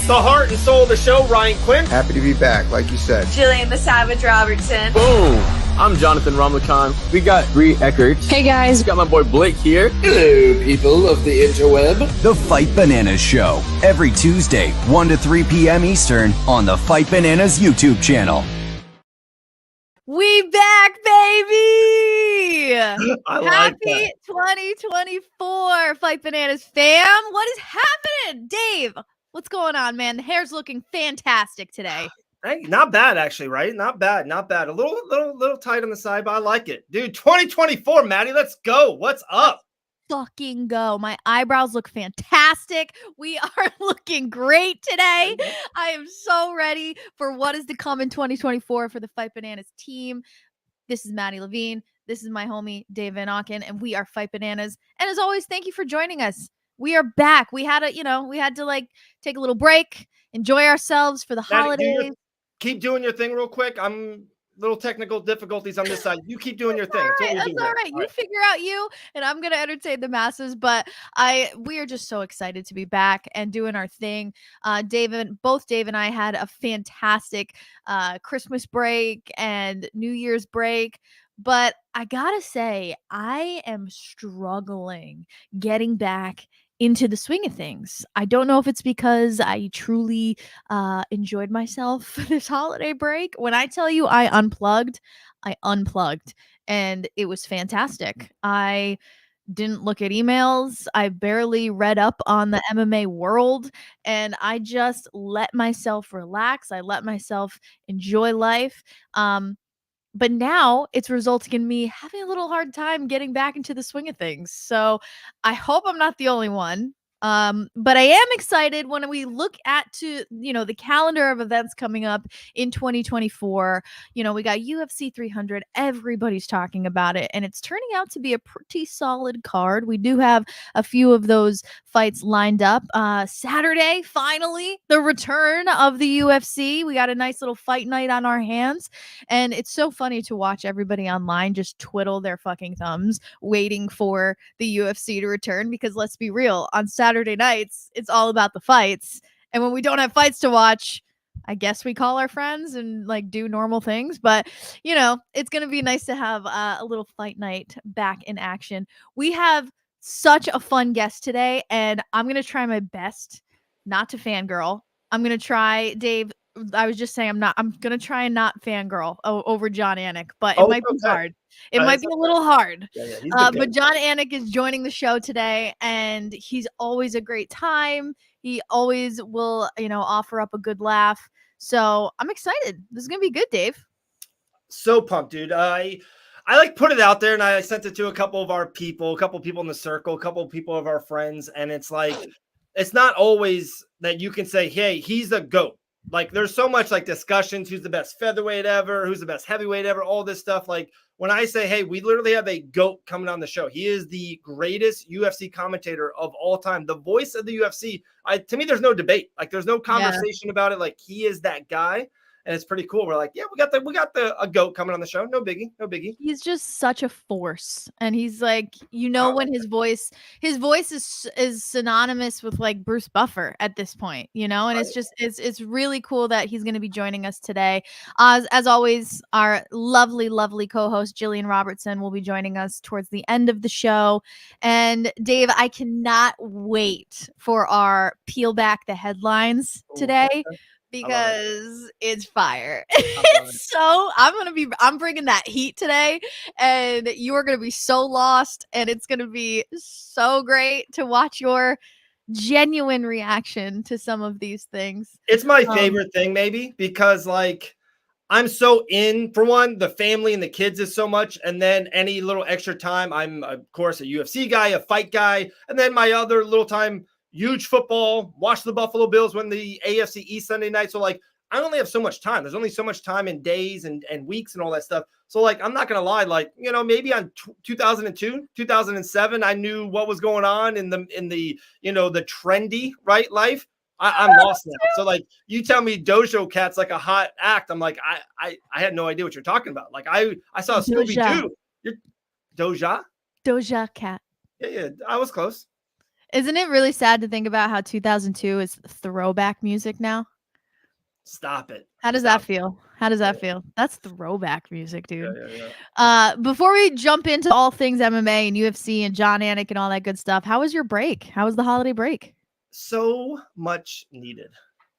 The heart and soul of the show, Ryan Quinn. Happy to be back, like you said. Gillian the Savage Robertson. Boom! I'm Jonathan Ramlakan. We got Bree Eckert. Hey guys. We got my boy Blake here. Hello, people of the interweb. The Fight Bananas Show, every Tuesday, 1 to 3 p.m. Eastern on the Fight Bananas YouTube channel. We back, baby! Happy 2024, Fight Bananas fam. What is happening? Dave, what's going on, man? The hair's looking fantastic today. Hey, not bad, actually, right? Not bad. A little tight on the side, but I like it. Dude, 2024, Maddie, let's go. What's up? Fucking go. My eyebrows look fantastic. We are looking great today. I am so ready for what is to come in 2024 for the Fight Bananas team. This is Maddie Levine. This is my homie Dave Van Auken, and we are Fight Bananas. And as always, thank you for joining us. We are back. We had to like take a little break, enjoy ourselves for the holidays. Keep doing your thing real quick. I'm little technical difficulties on this side. You keep doing your thing. That's all right. You figure out you, and I'm gonna entertain the masses. But we are just so excited to be back and doing our thing. Both Dave and I had a fantastic Christmas break and New Year's break. But I gotta say, I am struggling getting back into the swing of things. I don't know if it's because I truly enjoyed myself this holiday break. When I tell you I unplugged, and it was fantastic. I didn't look at emails. I barely read up on the MMA world, and I just let myself relax. I let myself enjoy life. But now it's resulting in me having a little hard time getting back into the swing of things. So I hope I'm not the only one. But I am excited when we look at the calendar of events coming up in 2024. We got UFC 300. Everybody's talking about it, and it's turning out to be a pretty solid card. We do have a few of those fights lined up. Saturday, finally, the return of the UFC. We got a nice little fight night on our hands, and it's so funny to watch everybody online just twiddle their fucking thumbs waiting for the UFC to return, because let's be real, on Saturday nights, it's all about the fights. And when we don't have fights to watch, I guess we call our friends and like do normal things. But, it's going to be nice to have a little fight night back in action. We have such a fun guest today, and I'm going to try my best not to fangirl. I'm going to try, Dave. I was just saying I'm going to try and not fangirl over Jon Anik, but it might be hard. It might be a little hard. But Jon Anik is joining the show today, and he's always a great time. He always will, offer up a good laugh. So I'm excited. This is going to be good, Dave. So pumped, dude. I put it out there, and I sent it to a couple of people in the circle, a couple of people of our friends. And it's like, it's not always that you can say, hey, he's a GOAT. Like, there's so much like discussions, who's the best featherweight ever, who's the best heavyweight ever, all this stuff. Like, when I say, hey, we literally have a GOAT coming on the show. He is the greatest UFC commentator of all time, the voice of the UFC. To me, there's no debate. Like, there's no conversation about it. Like, he is that guy. And it's pretty cool. We're like, yeah, we got a GOAT coming on the show. No biggie. He's just such a force. And he's like, when his voice is synonymous with like Bruce Buffer at this point, and right. It's really cool that he's going to be joining us today. As always, our lovely, lovely co-host Gillian Robertson will be joining us towards the end of the show. And Dave, I cannot wait for our peel back the headlines today. Okay. Because it's fire. I'm bringing that heat today, and you are going to be so lost, and it's going to be so great to watch your genuine reaction to some of these things. It's my favorite thing, maybe, because like, I'm so in, for one, the family and the kids is so much. And then any little extra time, I'm of course a UFC guy, a fight guy. And then my other little time, huge football, watch the Buffalo Bills win the AFC East Sunday night. So like, I only have so much time. There's only so much time in days and weeks and all that stuff. So like, I'm not going to lie, like, maybe on 2002, 2007, I knew what was going on in the the trendy right life. I'm lost now. So like, you tell me Dojo Cat's like a hot act. I'm like, I had no idea what you're talking about. Like I saw Scooby-Doo. Doja Cat. Doja Cat. Yeah. I was close. Isn't it really sad to think about how 2002 is throwback music now? Stop it. How does Stop that feel? How does that feel? That's throwback music, dude. Yeah. Before we jump into all things MMA and UFC and Jon Anik and all that good stuff, how was your break? How was the holiday break? So much needed.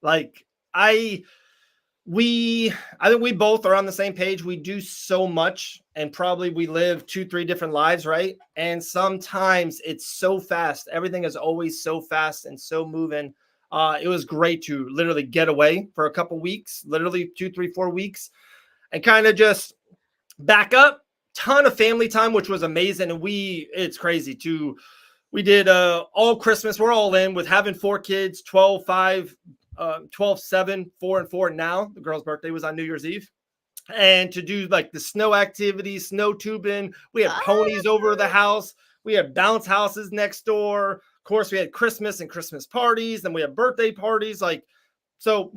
Like I think we both are on the same page. We do so much and probably we live 2-3 different lives, right? And sometimes it's so fast. Everything is always so fast and so moving. It was great to literally get away for a couple weeks, literally 2-3-4 weeks, and kind of just back up. Ton of family time, which was amazing. And it's crazy too. We did all Christmas. We're all in with having 4 kids, 12, 5, 12, 7, 4, and 4 now. The girl's birthday was on New Year's Eve. And to do like the snow activities, snow tubing. We had ponies over the house. We had bounce houses next door. Of course, we had Christmas and Christmas parties. Then we had birthday parties. So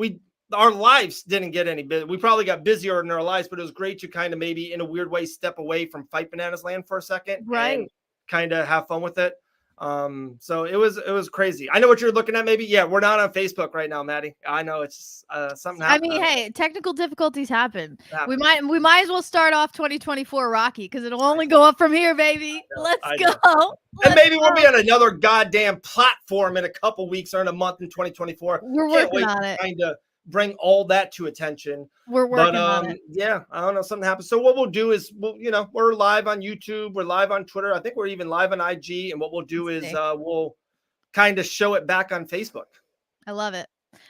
our lives didn't get any bit. We probably got busier in our lives, but it was great to kind of maybe in a weird way step away from Fight Bananas land for a second. Right. And kind of have fun with it. So it was crazy. I know what you're looking at. Maybe, yeah, we're not on Facebook right now, Maddie. I know it's something happened. I mean, hey, technical difficulties happen. We might as well start off 2024 Rocky because it'll only go up from here, baby. Let's go. And maybe we'll be on another goddamn platform in a couple weeks or in a month in 2024. We're working on it. Kind of bring all that to attention. We're working on it. Yeah, I don't know. Something happens. So what we'll do is we're live on YouTube. We're live on Twitter. I think we're even live on IG. And what we'll do is we'll kind of show it back on Facebook. I love it.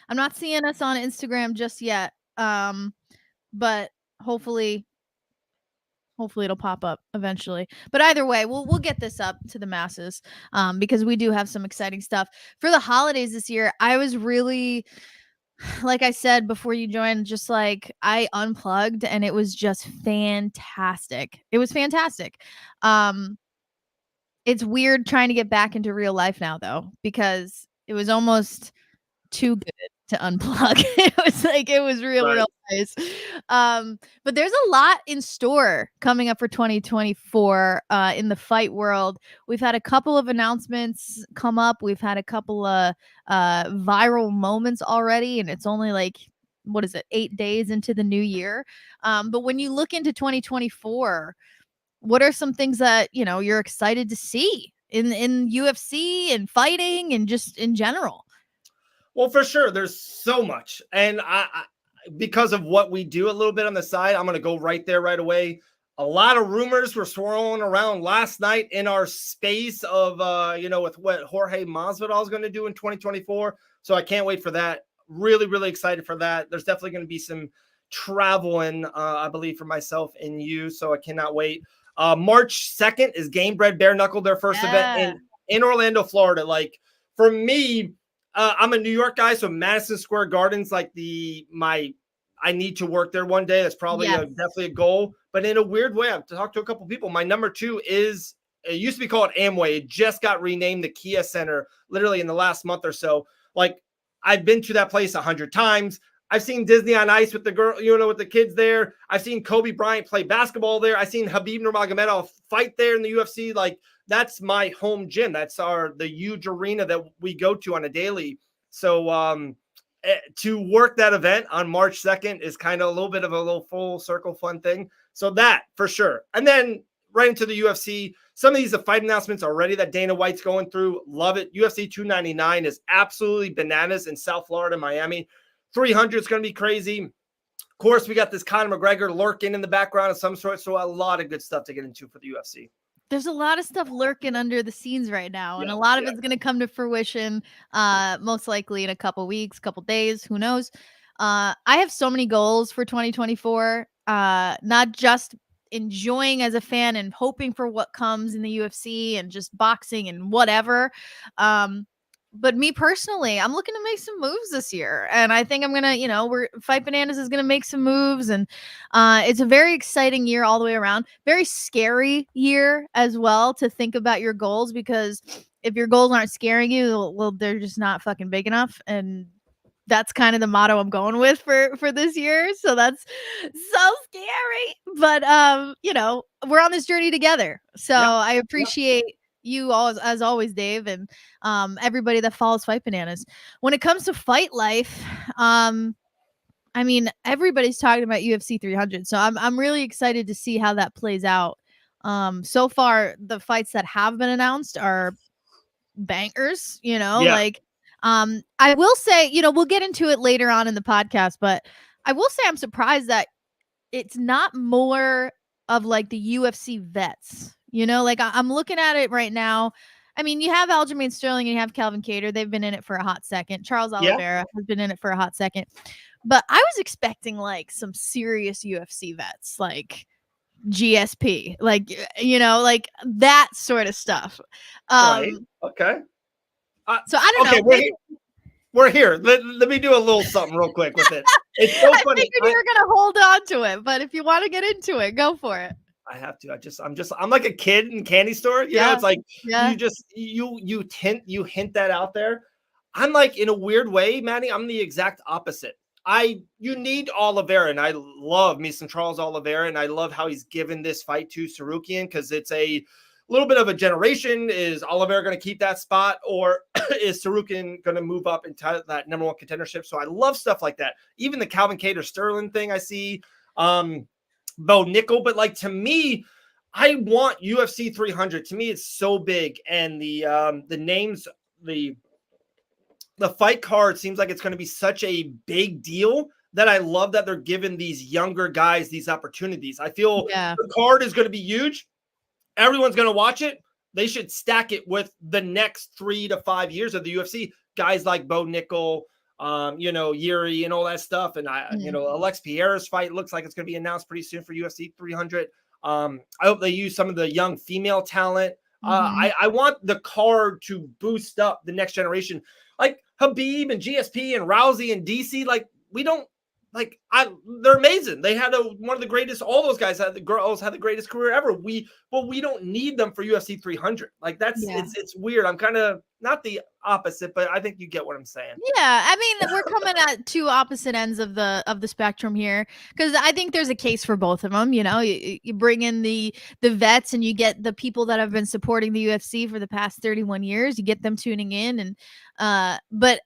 I'm not seeing us on Instagram just yet. But hopefully it'll pop up eventually. But either way, we'll get this up to the masses because we do have some exciting stuff for the holidays this year. I was really, like I said before you joined, just like I unplugged and it was just fantastic. It was fantastic. It's weird trying to get back into real life now though, because it was almost too good to unplug. It was real nice. But there's a lot in store coming up for 2024 in the fight world. We've had a couple of announcements come up. We've had a couple of viral moments already, and it's only 8 days into the new year. But when you look into 2024, what are some things that you're excited to see in UFC and fighting and just in general? Well, for sure, there's so much, and I because of what we do a little bit on the side, I'm going to go right there right away. A lot of rumors were swirling around last night in our space of with what Jorge Masvidal is going to do in 2024. So I can't wait for that. Really, really excited for that. There's definitely going to be some traveling, I believe, for myself and you. So I cannot wait. March 2nd is Game Bread Bare Knuckle, their first event in Orlando, Florida. Like for me, I'm a New York guy, so Madison Square Garden's I need to work there one day. That's probably definitely a goal. But in a weird way, I've talked to a couple people. My number 2 is, it used to be called Amway. It just got renamed the Kia Center literally in the last month or so. Like I've been to that place 100 times. I've seen Disney on Ice with the girl, with the kids there. I've seen Kobe Bryant play basketball there. I've seen Khabib Nurmagomedov fight there in the UFC. Like that's my home gym. That's the huge arena that we go to on a daily. So to work that event on March 2nd is kind of a little bit of a little full circle fun thing. So that for sure. And then right into the UFC, some of these fight announcements already that Dana White's going through. Love it. UFC 299 is absolutely bananas in South Florida, Miami. 300 is going to be crazy. Of course, we got this Conor McGregor lurking in the background of some sort. So a lot of good stuff to get into for the UFC. There's a lot of stuff lurking under the scenes right now, and a lot of it's going to come to fruition most likely in a couple weeks, couple days, who knows. I have so many goals for 2024, not just enjoying as a fan and hoping for what comes in the UFC and just boxing and whatever. But me personally, I'm looking to make some moves this year. And I think I'm going to, Fight Bananas is going to make some moves. And it's a very exciting year all the way around. Very scary year as well to think about your goals, because if your goals aren't scaring you, well, they're just not fucking big enough. And that's kind of the motto I'm going with for this year. So that's so scary. But, we're on this journey together. So I appreciate you all, as always, Dave, and everybody that follows Fight Bananas. When it comes to fight life, I mean, everybody's talking about UFC 300, so I'm really excited to see how that plays out. So far, the fights that have been announced are bangers, Yeah. I will say, we'll get into it later on in the podcast, but I will say I'm surprised that it's not more of like the UFC vets, I'm looking at it right now. I mean, you have Aljamain Sterling and you have Calvin Kattar. They've been in it for a hot second. Charles Yeah. Oliveira has been in it for a hot second. But I was expecting like some serious UFC vets, like GSP, like that sort of stuff. Right. Okay. So I don't know. We're here. Let me do a little something real quick with it. It's so I funny. figured you were gonna hold on to it, but if you want to get into it, go for it. I have to. I'm like a kid in a candy store. You know, it's like you hint that out there. I'm like, in a weird way, Maddie, I'm the exact opposite. You need Oliveira, and I love me some Charles Oliveira, and I love how he's given this fight to Sarukian, because it's a little bit of a generation. Is Oliveira going to keep that spot, or is Sarukian going to move up into that number one contendership? So I love stuff like that. Even the Calvin Kattar Sterling thing I see, Bo Nickel, but like, to me, I want UFC 300. To me, it's so big, and the names, the fight card seems like it's going to be such a big deal that I love that they're giving these younger guys these opportunities. I feel the card is going to be huge. Everyone's going to watch it. They should stack it with the next 3 to 5 years of the UFC. Guys like Bo Nickel, Yuri and all that stuff. And Alex Pierre's fight looks like it's going to be announced pretty soon for UFC 300. I hope they use some of the young female talent. I want the card to boost up the next generation. Like Habib and GSP and Rousey and DC, they're amazing. They had one of the greatest. All those guys had the greatest career ever. We don't need them for UFC 300. Like, it's weird. I'm kind of not the opposite, but I think you get what I'm saying. Yeah, I mean, we're coming at two opposite ends of the spectrum here, because I think there's a case for both of them. You bring in the vets, and you get the people that have been supporting the UFC for the past 31 years. You get them tuning in, and but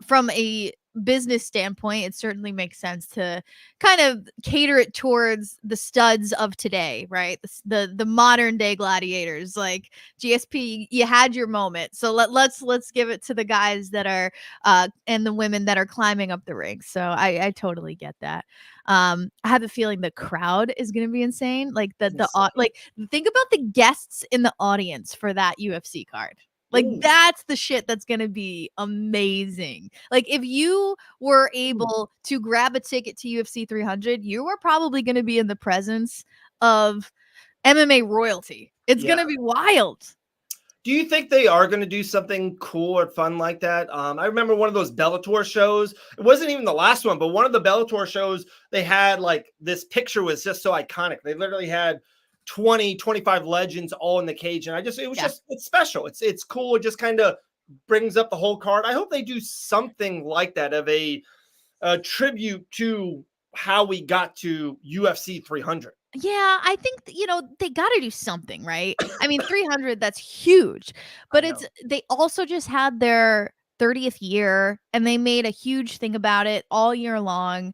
from a business standpoint, it certainly makes sense to kind of cater it towards the studs of today, right? The modern day gladiators. Like GSP, you had your moment, so let's give it to the guys that are and the women that are climbing up the ranks. So I totally get that. I have a feeling the crowd is going to be insane. Like like, think about the guests in the audience for that UFC card. Like, that's the shit that's going to be amazing. Like, if you were able to grab a ticket to UFC 300, you were probably going to be in the presence of MMA royalty. It's going to be wild. Do you think they are going to do something cool or fun like that? I remember one of those Bellator shows. It wasn't even the last one, but one of the Bellator shows, they had like this picture was just so iconic. They literally had 25 legends all in the cage, and it's special. It's cool. It just kind of brings up the whole card. I hope they do something like that, of a tribute to how we got to UFC 300. Yeah, I think they got to do something, right? I mean, 300, that's huge, but they also just had their 30th year, and they made a huge thing about it all year long.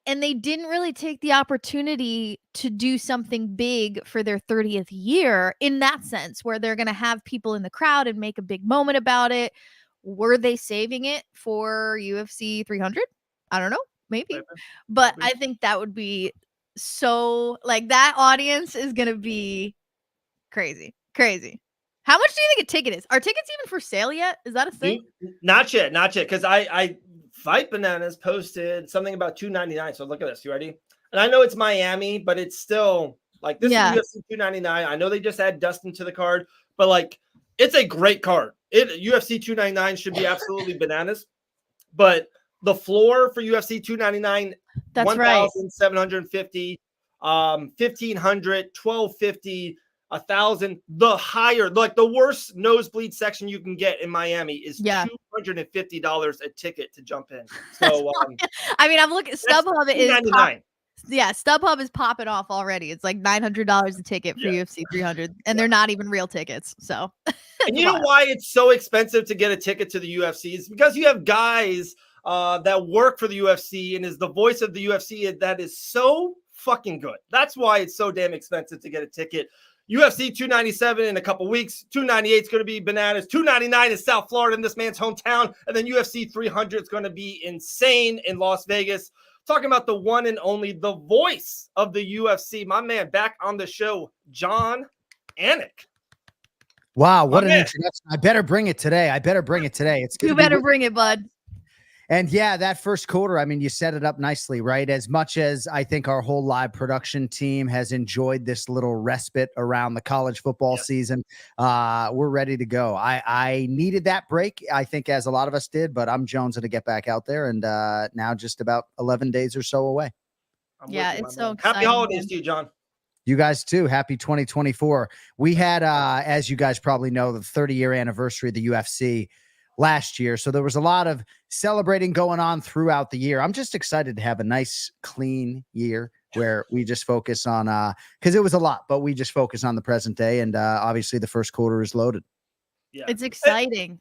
And they didn't really take the opportunity to do something big for their 30th year in that sense, where they're going to have people in the crowd and make a big moment about it. Were they saving it for UFC 300? I don't know. Maybe. But I think that would be so, like, that audience is going to be crazy. Crazy. How much do you think a ticket is? Are tickets even for sale yet? Is that a thing? Not yet. Because I Fight Bananas posted something about $299. So look at this. You ready? And I know it's Miami, but it's still like, this is UFC $299. I know they just add Dustin to the card, but like, it's a great card. UFC $299 should be absolutely bananas. But the floor for UFC $299, that's 1,750, 1,500, 1,250, 1,000. The higher, like the worst nosebleed section you can get in Miami is $250 a ticket to jump in. So I mean, I'm looking. StubHub is Yeah, StubHub is popping off already. It's like $900 a ticket for UFC 300, and they're not even real tickets. So, and you know why it's so expensive to get a ticket to the UFC is because you have guys that work for the UFC and is the voice of the UFC that is so fucking good. That's why it's so damn expensive to get a ticket. UFC 297 in a couple weeks. 298 is going to be bananas. 299 is South Florida in this man's hometown. And then UFC 300 is going to be insane in Las Vegas. Talking about the one and only, the voice of the UFC, my man back on the show, Jon Anik. Wow, what an introduction. I better bring it today. It's You better bring it, bud. And yeah, that first quarter, I mean, you set it up nicely, right? As much as I think our whole live production team has enjoyed this little respite around the college football season, we're ready to go. I needed that break, I think, as a lot of us did, but I'm jonesing to get back out there, and now just about 11 days or so away. It's so exciting. Happy holidays to you, Jon. You guys too. Happy 2024. We had, as you guys probably know, the 30-year anniversary of the UFC last year. So there was a lot of celebrating going on throughout the year. I'm just excited to have a nice, clean year where we just focus on, because it was a lot, but we just focus on the present day. And obviously the first quarter is loaded. Yeah, it's exciting.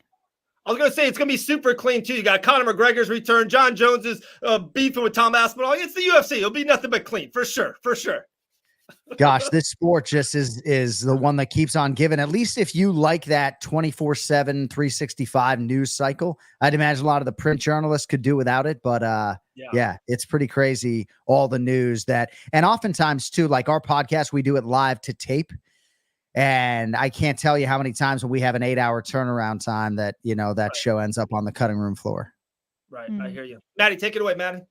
I was going to say, it's going to be super clean, too. You got Conor McGregor's return. John Jones is beefing with Tom Aspinall. It's the UFC. It'll be nothing but clean, for sure, for sure. Gosh, this sport just is the one that keeps on giving. At least if you like that 24/7, 365 news cycle, I'd imagine a lot of the print journalists could do without it. But yeah, it's pretty crazy, all the news that, and oftentimes too, like our podcast, we do it live to tape. And I can't tell you how many times when we have an 8-hour turnaround time that, that show ends up on the cutting room floor. Right. I hear you. Maddie, take it away, Maddie.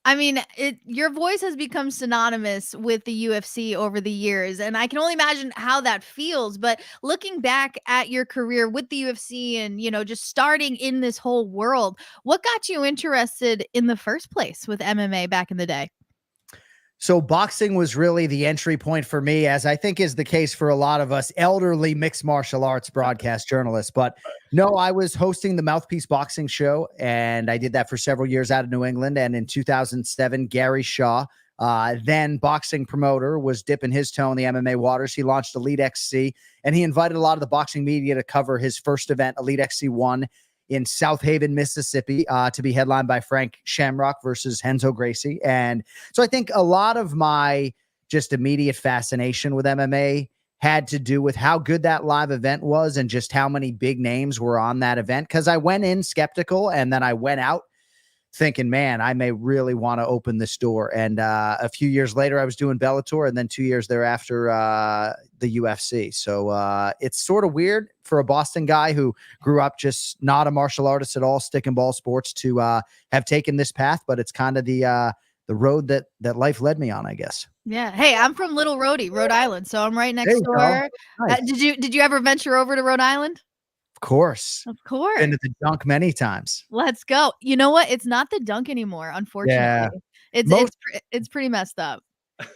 I mean, your voice has become synonymous with the UFC over the years, and I can only imagine how that feels. But looking back at your career with the UFC and, just starting in this whole world, what got you interested in the first place with MMA back in the day? So boxing was really the entry point for me, as I think is the case for a lot of us elderly mixed martial arts broadcast journalists. But no, I was hosting the Mouthpiece Boxing Show, and I did that for several years out of New England. And in 2007, Gary Shaw, then boxing promoter, was dipping his toe in the MMA waters. He launched Elite XC, and he invited a lot of the boxing media to cover his first event, Elite XC1, in South Haven, Mississippi, to be headlined by Frank Shamrock versus Renzo Gracie. And so I think a lot of my just immediate fascination with MMA had to do with how good that live event was and just how many big names were on that event. Because I went in skeptical, and then I went out thinking, man, I may really want to open this door. And a few years later, I was doing Bellator, and then 2 years thereafter, the UFC. So it's sort of weird for a Boston guy who grew up just not a martial artist at all, stick and ball sports, to have taken this path. But it's kind of the road that life led me on, I guess. Yeah. Hey, I'm from Little Rhodey, Rhode Island, so I'm right next door. Nice. Did you ever venture over to Rhode Island? Of course. Been to the dunk many times. Let's go. You know what? It's not the dunk anymore, unfortunately. Yeah. It's pretty messed up.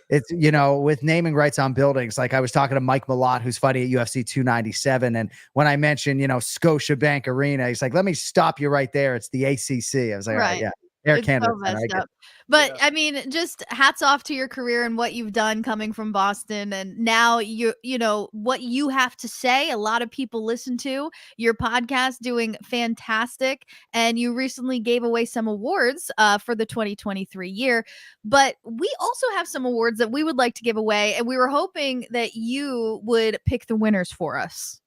It's, with naming rights on buildings, like I was talking to Mike Malott, who's fighting at UFC 297. And when I mentioned, Scotiabank Arena, he's like, let me stop you right there. It's the ACC. I was like, right. All right, yeah. Air Canada. So messed up. But I mean, just hats off to your career and what you've done coming from Boston. And now what you have to say, a lot of people listen to your podcast, doing fantastic. And you recently gave away some awards for the 2023 year. But we also have some awards that we would like to give away. And we were hoping that you would pick the winners for us.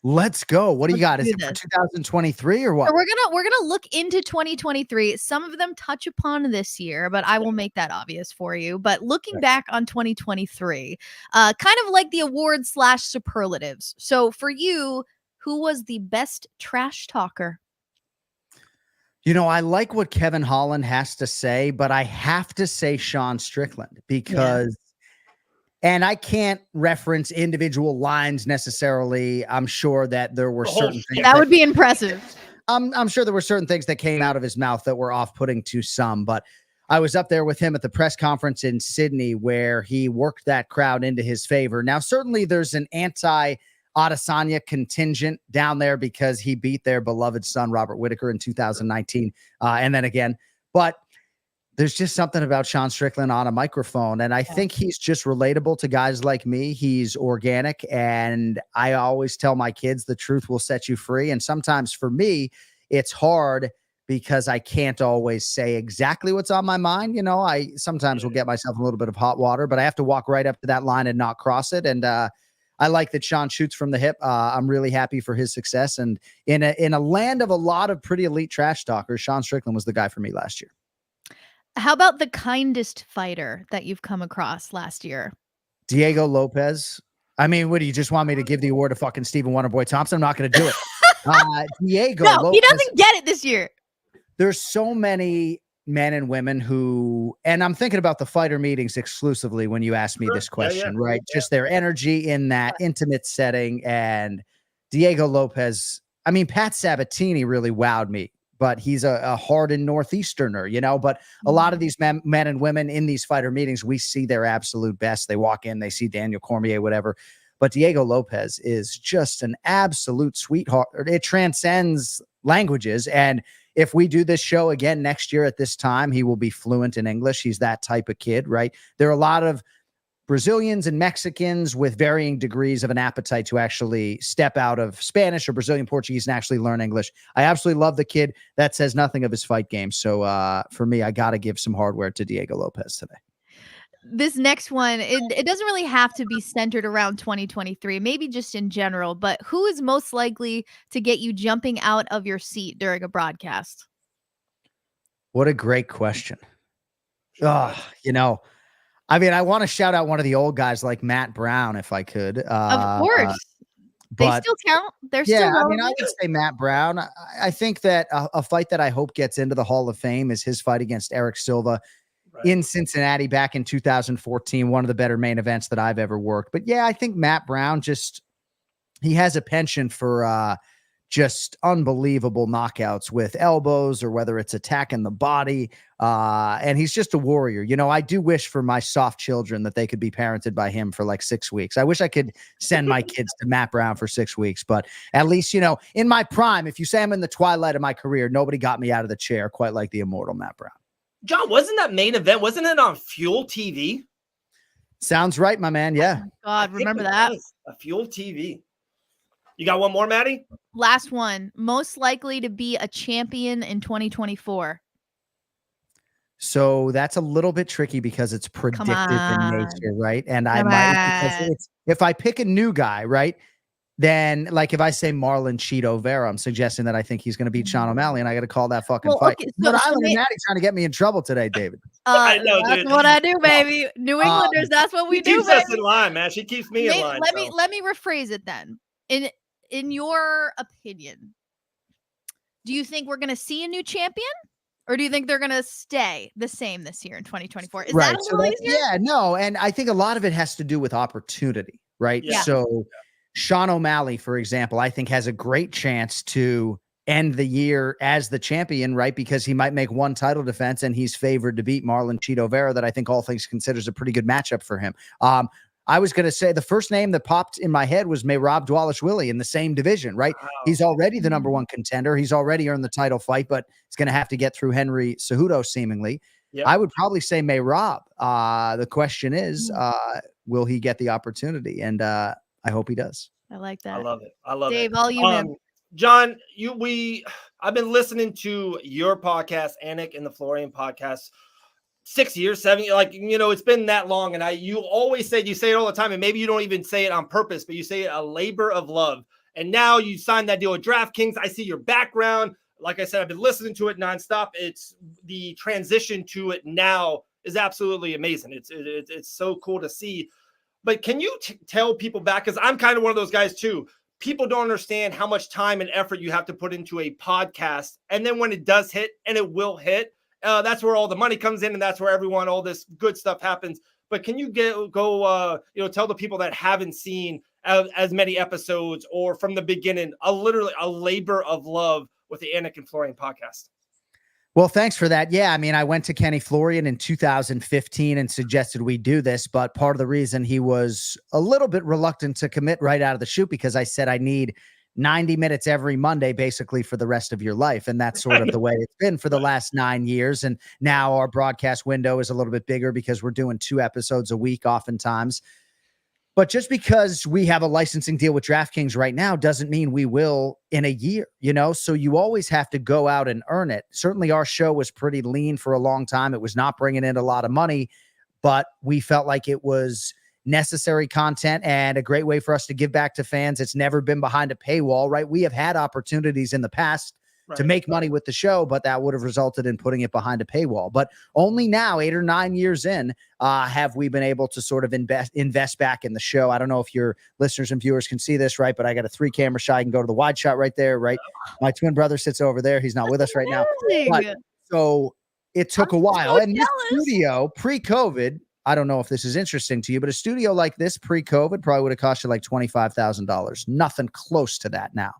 Let's go. What do you got? Is it for 2023 or what? So we're gonna look into 2023. Some of them touch upon this year, but I will make that obvious for you. But looking back on 2023, kind of like the awards / superlatives. So for you, who was the best trash talker? I like what Kevin Holland has to say, but I have to say Sean Strickland because. Yeah. And I can't reference individual lines necessarily. I'm sure that there were certain things that would be impressive. I'm sure there were certain things that came out of his mouth that were off-putting to some, but I was up there with him at the press conference in Sydney where he worked that crowd into his favor. Now, certainly there's an anti-Adesanya contingent down there because he beat their beloved son, Robert Whittaker, in 2019. And then again, but there's just something about Sean Strickland on a microphone. And I think he's just relatable to guys like me. He's organic. And I always tell my kids the truth will set you free. And sometimes for me, it's hard because I can't always say exactly what's on my mind. You know, I sometimes will get myself in a little bit of hot water, but I have to walk right up to that line and not cross it. And I like that Sean shoots from the hip. I'm really happy for his success. And in a land of a lot of pretty elite trash talkers, Sean Strickland was the guy for me last year. How about the kindest fighter that you've come across last year? Diego Lopez. I mean, what do you just want me to give the award to fucking Stephen Wonderboy Thompson? I'm not going to do it. Diego No, Lopez, he doesn't get it this year. There's so many men and women who, and I'm thinking about the fighter meetings exclusively when you ask me this question, right? Yeah. Just their energy in that intimate setting. And Diego Lopez, I mean, Pat Sabatini really wowed me, but he's a hardened Northeasterner, you know, but a lot of these men and women in these fighter meetings, we see their absolute best. They walk in, they see Daniel Cormier, whatever. But Diego Lopez is just an absolute sweetheart. It transcends languages. And if we do this show again next year at this time, he will be fluent in English. He's that type of kid, right? There are a lot of Brazilians and Mexicans with varying degrees of an appetite to actually step out of Spanish or Brazilian Portuguese and actually learn English. I absolutely love the kid. That says nothing of his fight game. So for me, I got to give some hardware to Diego Lopez today. This next one, it doesn't really have to be centered around 2023, maybe just in general, but who is most likely to get you jumping out of your seat during a broadcast? What a great question. Oh, you know, I mean, I want to shout out one of the old guys like Matt Brown, if I could. Of course. They still count. They're still relevant. I mean, I would say Matt Brown. I think that a fight that I hope gets into the Hall of Fame is his fight against Eric Silva in Cincinnati back in 2014, one of the better main events that I've ever worked. But yeah, I think Matt Brown he has a penchant for just unbelievable knockouts with elbows or whether it's attacking the body. And he's just a warrior. You know, I do wish for my soft children that they could be parented by him for like 6 weeks. I wish I could send my kids to Matt Brown for 6 weeks, but at least, you know, in my prime, if you say I'm in the twilight of my career, nobody got me out of the chair quite like the immortal Matt Brown. John, wasn't that main event? Wasn't it on Fuel TV? Sounds right, my man. Yeah. Oh God, remember that? A Fuel TV. You got one more, Maddie? Last one. Most likely to be a champion in 2024. So that's a little bit tricky because it's predictive in nature, right? And if I pick a new guy, right? Then, like, if I say Marlon Cheeto Vera, I'm suggesting that I think he's going to beat Sean O'Malley, and I got to call that fucking fight. Okay, Rhode Island and Natty trying to get me in trouble today, David. I know, that's what I do, baby. New Englanders, that's what we do, keeps us in line, man. She keeps me in line. Let me rephrase it then. In your opinion, do you think we're going to see a new champion? Or do you think they're going to stay the same this year in 2024? Is that a little easier? Yeah, no. And I think a lot of it has to do with opportunity, right? Yeah. So Sean O'Malley, for example, I think has a great chance to end the year as the champion, right? Because he might make one title defense and he's favored to beat Marlon Cheeto Vera, that I think all things considered is a pretty good matchup for him. I was going to say the first name that popped in my head was Merab Dvalishvili in the same division, right? Wow. He's already the number one contender. He's already earned the title fight, but he's going to have to get through Henry Cejudo seemingly. Yep. I would probably say Merab. The question is, will he get the opportunity? And I hope he does. I like that. I love it. I love Dave, it. all you, man. John, I've been listening to your podcast, Anik and the Florian podcast, 6 years, 7 years, like, you know, it's been that long. And you always say, you say it all the time, and maybe you don't even say it on purpose, but you say it, a labor of love. And now you signed that deal with DraftKings. I see your background. Like I said, I've been listening to it nonstop. It's the transition to it now is absolutely amazing. It's so cool to see. But can you tell people back, because I'm kind of one of those guys too. People don't understand how much time and effort you have to put into a podcast. And then when it does hit, and it will hit, that's where all the money comes in, and that's where all this good stuff happens. But can you tell the people that haven't seen as many episodes or from the beginning, literally a labor of love with the Anik and Florian podcast? Well, thanks for that. Yeah, I mean, I went to Kenny Florian in 2015 and suggested we do this, but part of the reason he was a little bit reluctant to commit right out of the chute because I said I need 90 minutes every Monday, basically for the rest of your life. And that's sort of the way it's been for the last 9 years. And now our broadcast window is a little bit bigger because we're doing 2 episodes a week oftentimes. But just because we have a licensing deal with DraftKings right now doesn't mean we will in a year, So you always have to go out and earn it. Certainly our show was pretty lean for a long time. It was not bringing in a lot of money, but we felt like it was necessary content and a great way for us to give back to fans. It's never been behind a paywall, right? We have had opportunities in the past to make money with the show, but that would have resulted in putting it behind a paywall. But only now, 8 or 9 years in, have we been able to sort of invest back in the show. I don't know if your listeners and viewers can see this, right? But I got a 3-camera shot. I can go to the wide shot right there, right? My twin brother sits over there. He's not with us right now. But, so it took a while. So and this studio, pre-COVID, I don't know if this is interesting to you, but a studio like this pre-COVID probably would have cost you like $25,000. Nothing close to that now.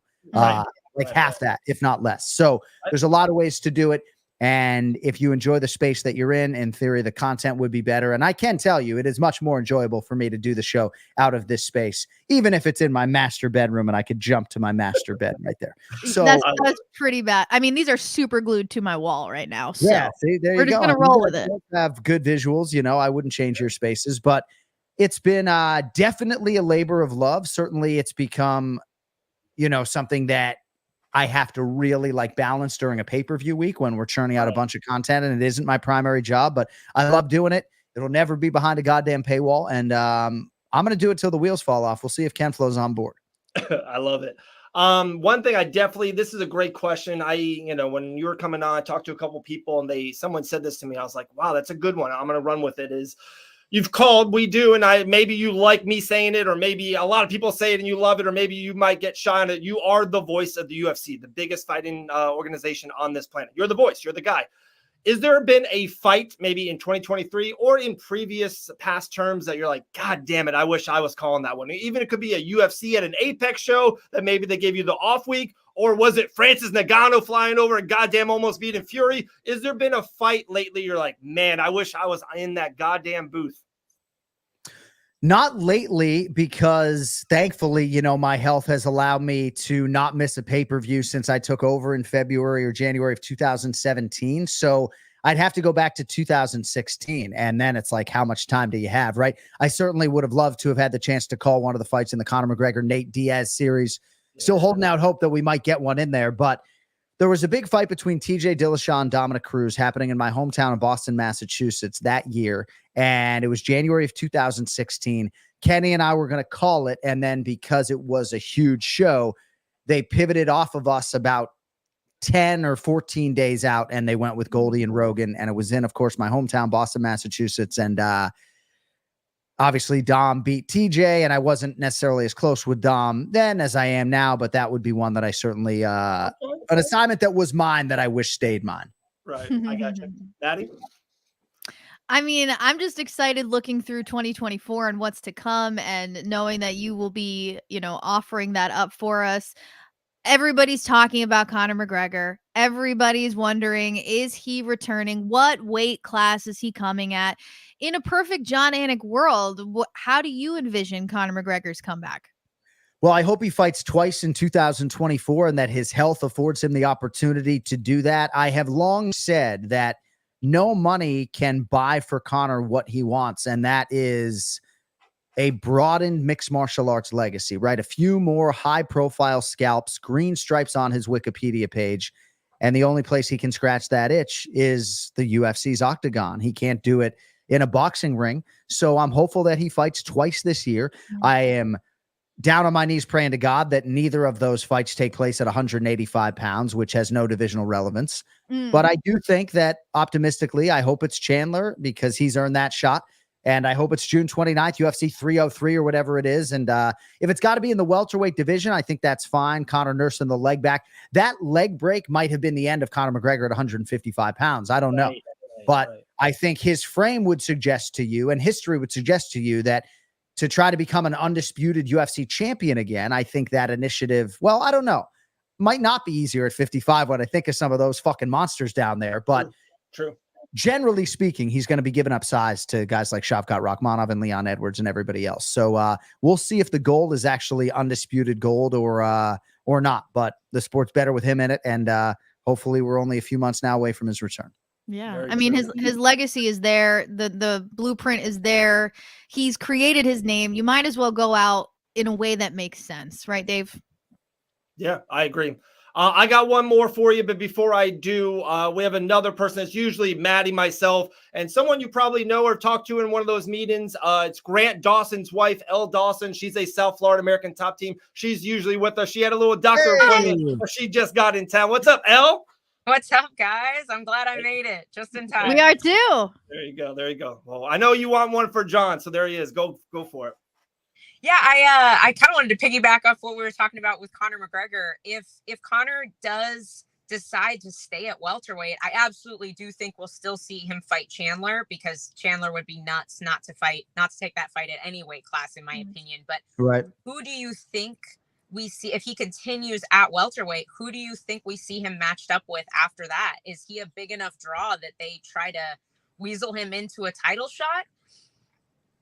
Half that, if not less. So there's a lot of ways to do it. And if you enjoy the space that you're in theory, the content would be better. And I can tell you, it is much more enjoyable for me to do the show out of this space, even if it's in my master bedroom and I could jump to my master bed right there. So that's pretty bad. I mean, these are super glued to my wall right now. So yeah, see, there we're you just go. going to roll with it. Have good visuals. I wouldn't change your spaces, but it's been definitely a labor of love. Certainly it's become, something that I have to really balance during a pay-per-view week when we're churning out a bunch of content, and it isn't my primary job, but I love doing it. It'll never be behind a goddamn paywall. And I'm going to do it till the wheels fall off. We'll see if Ken Flo's on board. I love it. One thing this is a great question. When you were coming on, I talked to a couple people and someone said this to me. I was like, wow, that's a good one. I'm going to run with it. You've called, we do, and maybe you like me saying it, or maybe a lot of people say it and you love it, or maybe you might get shy on it. You are the voice of the UFC, the biggest fighting organization on this planet. You're the voice. You're the guy. Is there been a fight maybe in 2023 or in previous past terms that you're like, God damn it, I wish I was calling that one? Even it could be a UFC at an Apex show that maybe they gave you the off week, or was it Francis Ngannou flying over and goddamn almost beating Fury? Is there been a fight lately you're like, man, I wish I was in that goddamn booth? Not lately, because thankfully, my health has allowed me to not miss a pay-per-view since I took over in February or January of 2017. So I'd have to go back to 2016. And then it's like, how much time do you have, right? I certainly would have loved to have had the chance to call one of the fights in the Conor McGregor, Nate Diaz series. Still holding out hope that we might get one in there. But there was a big fight between TJ Dillashaw and Dominic Cruz happening in my hometown of Boston, Massachusetts that year. And it was January of 2016. Kenny and I were going to call it. And then because it was a huge show, they pivoted off of us about 10 or 14 days out, and they went with Goldie and Rogan. And it was in, of course, my hometown, Boston, Massachusetts. And obviously Dom beat TJ, and I wasn't necessarily as close with Dom then as I am now, but that would be one that I certainly, an assignment that was mine that I wish stayed mine. Right. I got you. Maddie? I mean, I'm just excited looking through 2024 and what's to come, and knowing that you will be, offering that up for us. Everybody's talking about Conor McGregor. Everybody's wondering, is he returning? What weight class is he coming at? In a perfect Jon Anik world, how do you envision Conor McGregor's comeback? Well, I hope he fights twice in 2024 and that his health affords him the opportunity to do that. I have long said that no money can buy for Conor what he wants, and that is a broadened mixed martial arts legacy, right? A few more high-profile scalps, green stripes on his Wikipedia page, and the only place he can scratch that itch is the UFC's octagon. He can't do it in a boxing ring, so I'm hopeful that he fights twice this year. I am down on my knees praying to God that neither of those fights take place at 185 pounds, which has no divisional relevance. But I do think that optimistically, I hope it's Chandler because he's earned that shot. And I hope it's June 29th, UFC 303 or whatever it is. And if it's got to be in the welterweight division, I think that's fine. Conor nursing the leg back. That leg break might have been the end of Conor McGregor at 155 pounds. I don't know. But I think his frame would suggest to you, and history would suggest to you, that to try to become an undisputed UFC champion again, I think that initiative, well, I don't know, might not be easier at 55 when I think of some of those fucking monsters down there. But True. Generally speaking, he's going to be giving up size to guys like Shavkat Rakhmonov and Leon Edwards and everybody else. So we'll see if the gold is actually undisputed gold or or not. But the sport's better with him in it, and hopefully we're only a few months now away from his return. Yeah. Very I mean, true. his legacy is there. The blueprint is there. He's created his name. You might as well go out in a way that makes sense. Right, Dave? Yeah, I agree. I got one more for you, but before I do, we have another person that's usually Maddie, myself, and someone you probably know or talked to in one of those meetings. It's Grant Dawson's wife, Elle Dawson. She's a South Florida American top team. She's usually with us. She had a little doctor appointment, but she just got in town. What's up, Elle? What's up, guys? I'm glad I made it just in time. We are too. There you go. There you go. Well, I know you want one for John, so there he is. Go for it. Yeah, I kind of wanted to piggyback off what we were talking about with Conor McGregor. If Conor does decide to stay at welterweight, I absolutely do think we'll still see him fight Chandler, because Chandler would be nuts not to take that fight at any weight class, in my opinion. But Right. who do you think we see if he continues at welterweight? Who do you think we see him matched up with after that? Is he a big enough draw that they try to weasel him into a title shot?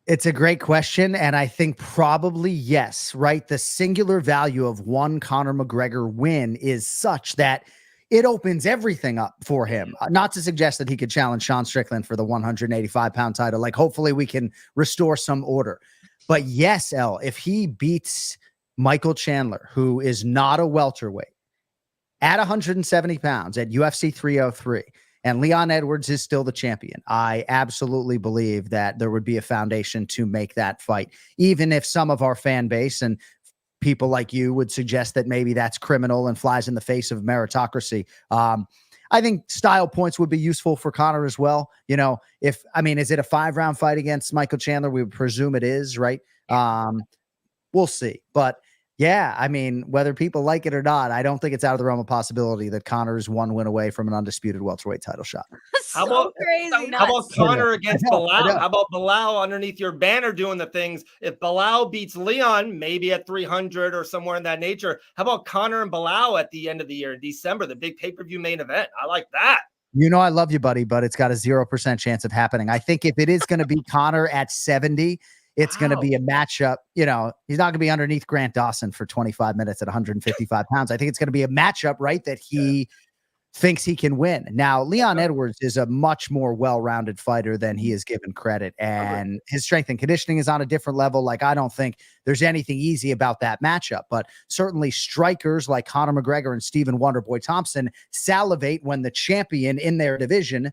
It's a great question, and I think probably yes, right? The singular value of one Conor McGregor win is such that it opens everything up for him. Not to suggest that he could challenge Sean Strickland for the 185-pound title. Like, hopefully we can restore some order. But yes, Elle, if he beats Michael Chandler, who is not a welterweight, at 170 pounds at UFC 303, and Leon Edwards is still the champion, I absolutely believe that there would be a foundation to make that fight, even if some of our fan base and people like you would suggest that maybe that's criminal and flies in the face of meritocracy. I think style points would be useful for Conor as well. You know, is it a 5-round fight against Michael Chandler? We would presume it is, right? We'll see. But yeah, I mean, whether people like it or not, I don't think it's out of the realm of possibility that Conor is one win away from an undisputed welterweight title shot. How about crazy? How about Conor against I know. Bilal? How about Bilal underneath your banner doing the things? If Bilal beats Leon, maybe at 300 or somewhere in that nature, how about Conor and Bilal at the end of the year in December, the big pay-per-view main event? I like that. You know, I love you, buddy, but it's got a 0% chance of happening. I think if it is going to be Conor at 70, it's going to be a matchup. You know, he's not going to be underneath Grant Dawson for 25 minutes at 155 pounds. I think it's going to be a matchup, right, that he thinks he can win. Now, Leon Edwards is a much more well-rounded fighter than he is given credit, and his strength and conditioning is on a different level. Like, I don't think there's anything easy about that matchup, but certainly strikers like Conor McGregor and Stephen Wonderboy Thompson salivate when the champion in their division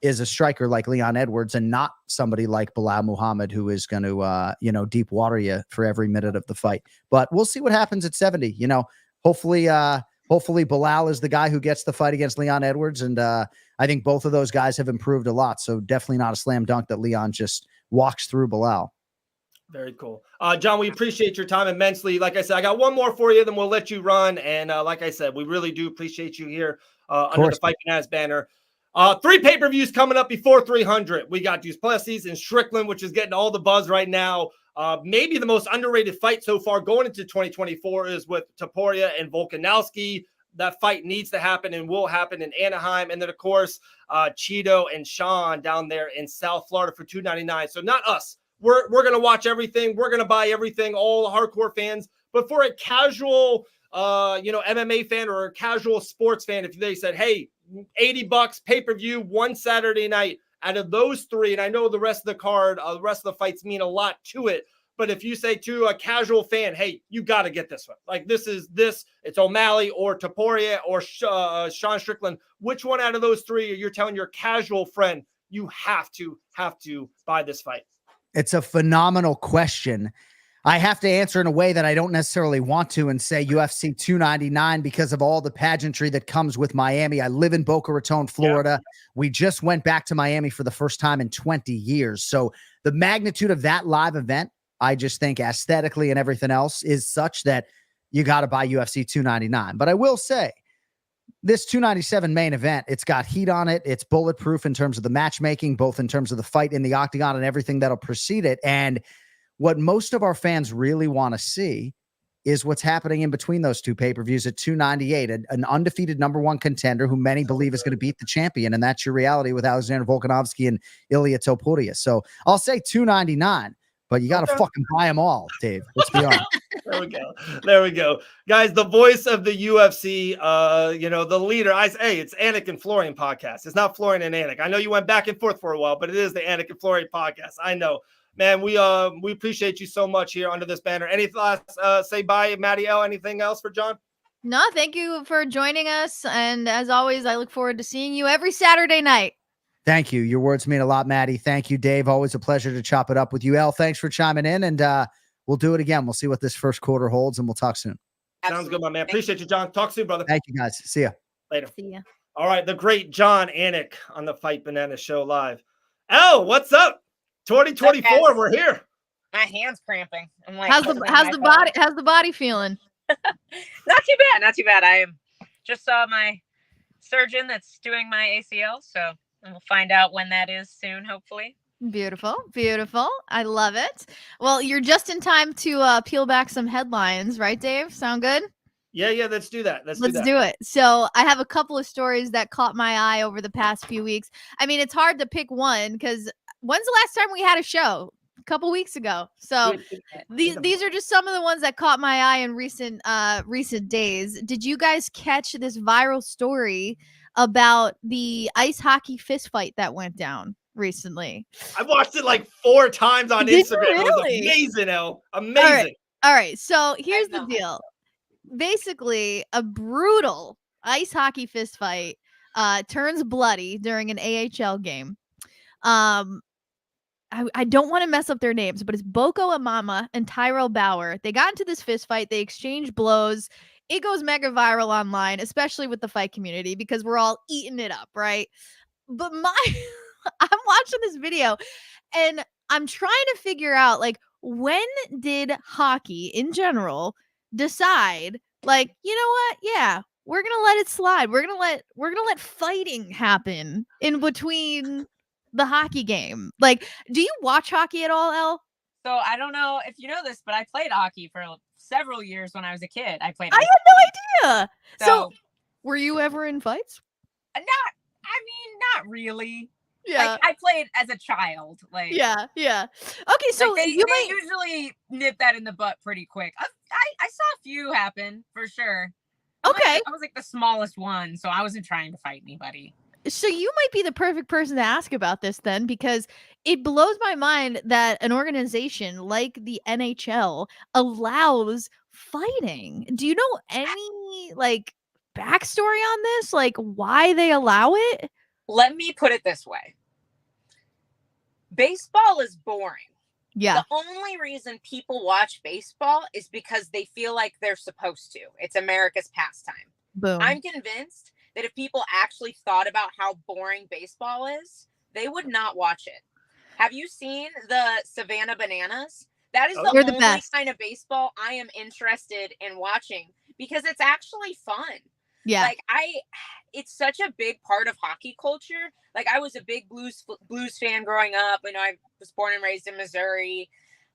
is a striker like Leon Edwards and not somebody like Bilal Muhammad, who is going to, deep water you for every minute of the fight. But we'll see what happens at 70. You know, hopefully Bilal is the guy who gets the fight against Leon Edwards. And I think both of those guys have improved a lot. So definitely not a slam dunk that Leon just walks through Bilal. Very cool. John, we appreciate your time immensely. Like I said, I got one more for you, then we'll let you run. And like I said, we really do appreciate you here under the Fight Finance banner. 3 pay-per-views coming up before 300. We got Duplessis and Strickland, which is getting all the buzz right now. Maybe the most underrated fight so far going into 2024 is with Topuria and Volkanovski. That fight needs to happen and will happen in Anaheim. And then, of course, Cheeto and Sean down there in South Florida for $299. So not us. We're going to watch everything. We're going to buy everything, all hardcore fans. But for a casual, MMA fan or a casual sports fan, if they said, hey, $80 pay-per-view, one Saturday night, out of those 3, and I know the rest of the card, the rest of the fights mean a lot to it, but if you say to a casual fan, hey, you got to get this one. Like, it's O'Malley or Topuria or Sean Strickland. Which one out of those 3 you're telling your casual friend you have to buy this fight? It's a phenomenal question. I have to answer in a way that I don't necessarily want to and say UFC 299 because of all the pageantry that comes with Miami. I live in Boca Raton, Florida. Yeah. We just went back to Miami for the first time in 20 years. So the magnitude of that live event, I just think aesthetically and everything else is such that you got to buy UFC 299. But I will say this 297 main event, it's got heat on it. It's bulletproof in terms of the matchmaking, both in terms of the fight in the octagon and everything that'll precede it. And what most of our fans really want to see is what's happening in between those 2 pay-per-views at 298, an undefeated #1 contender who many believe is going to beat the champion. And that's your reality with Alexander Volkanovski and Ilia Topuria. So I'll say 299, But you got to fucking buy them all, Dave. Let's be honest. There we go. Guys, the voice of the UFC, the leader. It's Anik and Florian podcast. It's not Florian and Anik. I know you went back and forth for a while, but it is the Anik and Florian podcast. I know. Man, we appreciate you so much here under this banner. Any thoughts? Say bye, Maddie L. Anything else for John? No, thank you for joining us. And as always, I look forward to seeing you every Saturday night. Thank you. Your words mean a lot, Maddie. Thank you, Dave. Always a pleasure to chop it up with you. El, thanks for chiming in, and we'll do it again. We'll see what this first quarter holds, and we'll talk soon. Sounds good, my man. Appreciate you, John. Talk soon, brother. Thank you, guys. See ya. Later. See ya. All right, the great Jon Anik on the Fight Banana Show live. El, what's up? 2024, we're here. My hand's cramping. I'm like, how's the body feeling? Not too bad. I just saw my surgeon that's doing my ACL, so we'll find out when that is soon, hopefully. Beautiful. I love it. Well, you're just in time to peel back some headlines, right, Dave? Sound good? Yeah, let's do that. Let's do it. So I have a couple of stories that caught my eye over the past few weeks. I mean, it's hard to pick one because when's the last time we had a show? A couple weeks ago. So these are just some of the ones that caught my eye in recent days. Did you guys catch this viral story about the ice hockey fist fight that went down recently? I watched it like 4 times on Instagram. Really? It was amazing, El. Amazing. All right. So here's the deal. Basically, a brutal ice hockey fist fight turns bloody during an AHL game. I don't want to mess up their names, but it's Boko Amama and Tyrell Bauer. They got into this fist fight. They exchanged blows. It goes mega viral online, especially with the fight community, because we're all eating it up, right? But I'm watching this video and I'm trying to figure out, like, when did hockey in general decide, like, you know what? Yeah, we're gonna let it slide. We're gonna let fighting happen in between the hockey game. Like, do you watch hockey at all, El? So I don't know if you know this, but I played hockey for several years when I was a kid. I had no idea. So were you ever in fights? Not really. Yeah. Like, I played as a child. Like, yeah. Okay, so like they might usually nip that in the butt pretty quick. I saw a few happen for sure. Okay. I was like the smallest one, so I wasn't trying to fight anybody. So you might be the perfect person to ask about this then, because it blows my mind that an organization like the NHL allows fighting. Do you know any, like, backstory on this? Like, why they allow it? Let me put it this way. Baseball is boring. Yeah. The only reason people watch baseball is because they feel like they're supposed to. It's America's pastime. Boom. I'm convinced that if people actually thought about how boring baseball is, they would not watch it. Have you seen the Savannah Bananas? That is the only kind of baseball I am interested in watching, because it's actually fun. Yeah. Like, it's such a big part of hockey culture. Like, I was a big blues fan growing up. You know, I was born and raised in Missouri.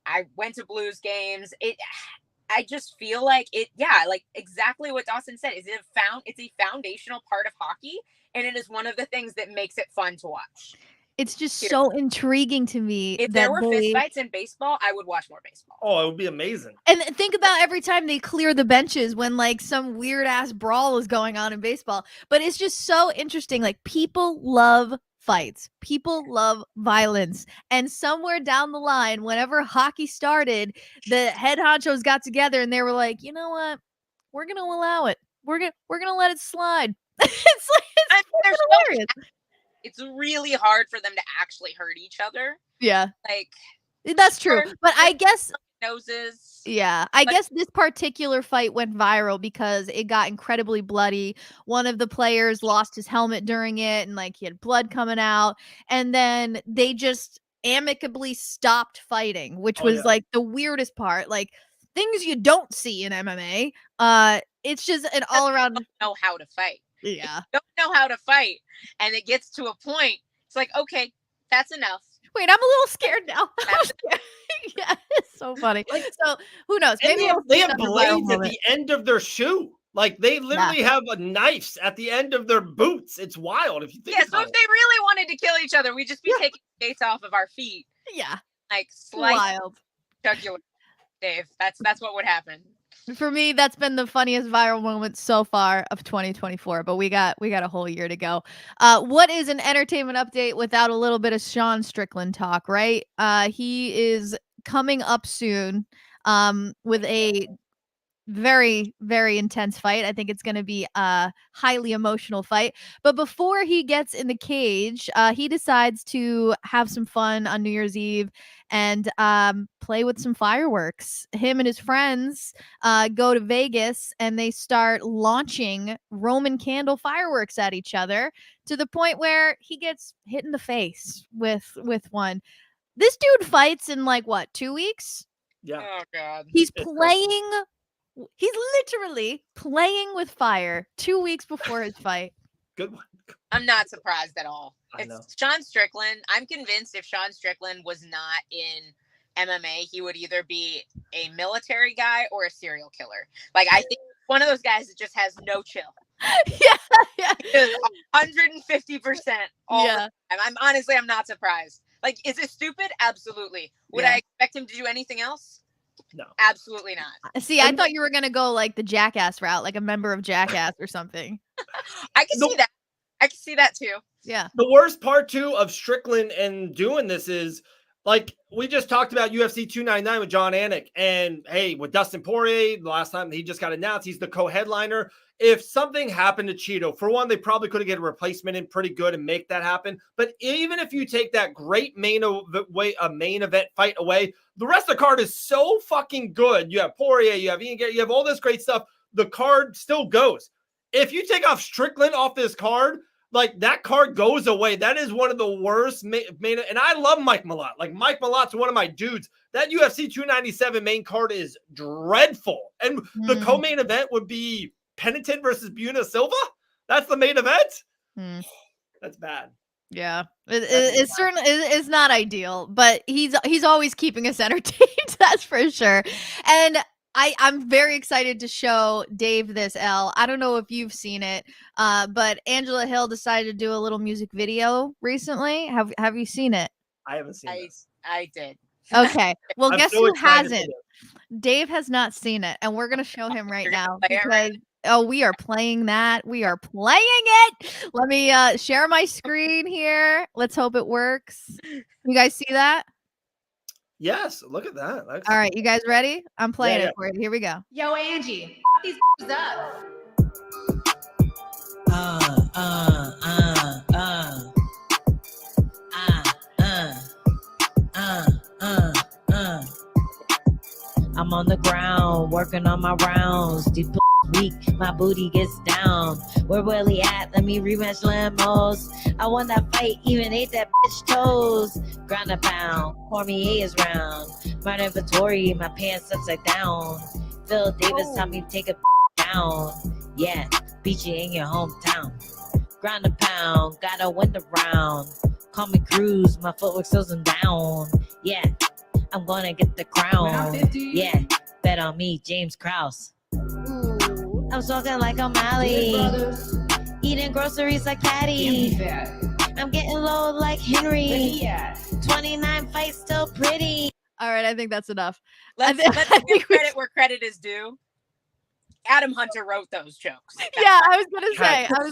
I went to Blues games. I just feel like like exactly what Dawson said. It's a foundational part of hockey, and it is one of the things that makes it fun to watch. It's just so intriguing to me. If there were fist fights in baseball, I would watch more baseball. Oh, it would be amazing. And think about every time they clear the benches when, like, some weird ass brawl is going on in baseball. But it's just so interesting. Like, people love fights. People love violence. And somewhere down the line, whenever hockey started, the head honchos got together and they were like, you know what? We're going to allow it. We're going to let it slide. It's hilarious. It's really hard for them to actually hurt each other. Yeah. Like, that's true. But I guess noses. Yeah. I guess this particular fight went viral because it got incredibly bloody. One of the players lost his helmet during it, and, like, he had blood coming out. And then they just amicably stopped fighting, which was like the weirdest part. Like, things you don't see in MMA. It's just an all around know how to fight. Yeah. Don't know how to fight. And it gets to a point. It's like, okay, that's enough. Wait, I'm a little scared now. Yeah, it's so funny. So who knows? Maybe they have blades at the end of their shoe. Like, they literally have knives at the end of their boots. It's wild if you think about it. So if they really wanted to kill each other, we'd just be taking skates off of our feet. Yeah. Like, slice. Wild. jugular, Dave. That's what would happen. For me, that's been the funniest viral moment so far of 2024, but we got a whole year to go. What is an entertainment update without a little bit of Sean Strickland talk, right? He is coming up soon with a very, very intense fight. I think it's going to be a highly emotional fight. But before he gets in the cage, he decides to have some fun on New Year's Eve and play with some fireworks. Him and his friends go to Vegas and they start launching Roman candle fireworks at each other to the point where he gets hit in the face with one. This dude fights in like what, 2 weeks? Yeah. Oh God. He's literally playing with fire 2 weeks before his fight. Good one. I'm not surprised at all. I know. It's Sean Strickland. I'm convinced if Sean Strickland was not in MMA, he would either be a military guy or a serial killer. Like, I think one of those guys that just has no chill. Yeah. 150% all the time. I'm not surprised. Like, is it stupid? Absolutely. Would I expect him to do anything else? No. Absolutely not. See, I thought you were going to go like the Jackass route, like a member of Jackass or something. I can see that. I can see that too. Yeah. The worst part too of Strickland and doing this is, like, we just talked about UFC 299 with Jon Anik, and hey, with Dustin Poirier, the last time he just got announced, he's the co-headliner. If something happened to Cheeto, for one, they probably could have get a replacement in pretty good and make that happen. But even if you take that great main event fight away, the rest of the card is so fucking good. You have Poirier, you have Ian Garry, you have all this great stuff. The card still goes. If you take off Strickland off this card, like, that card goes away. That is one of the worst main, and I love Mike Malott. Like, Mike Malott's one of my dudes. That UFC 297 main card is dreadful. And the co-main event would be Penitent versus Buna Silva. That's the main event. That's bad. Yeah, it's certainly it's not ideal, but he's always keeping us entertained. That's for sure. And I'm very excited to show Dave this, Elle. I don't know if you've seen it, but Angela Hill decided to do a little music video recently. Have you seen it? I haven't seen it. I did. Okay. Well, guess so who excited hasn't? Dave has not seen it, and we're gonna show him right now play it right because we are playing that. We are playing it. Let me share my screen here. Let's hope it works. You guys see that? Yes, look at that. All right, you guys ready? I'm playing it for you. Here we go. Yo, Angie, these up. I'm on the ground, working on my rounds. These weak, my booty gets down. Where Willie at? Let me rematch Lamos. I won that fight, even ate that bitch toes. Ground a pound, Cormier is round. My inventory, my pants upside down. Phil Davis taught me to take a down. Yeah, beat you in your hometown. Ground a pound, gotta win the round. Call me Cruz, my footwork slows them down. Yeah, I'm gonna get the crown. Yeah, bet on me, James Krause. I'm talking like O'Malley, eating groceries like Caddy. I'm getting low like Henry. 29 fights, still pretty. All right, I think that's enough. Let's give credit where credit is due. Adam Hunter wrote those jokes. Yeah, I was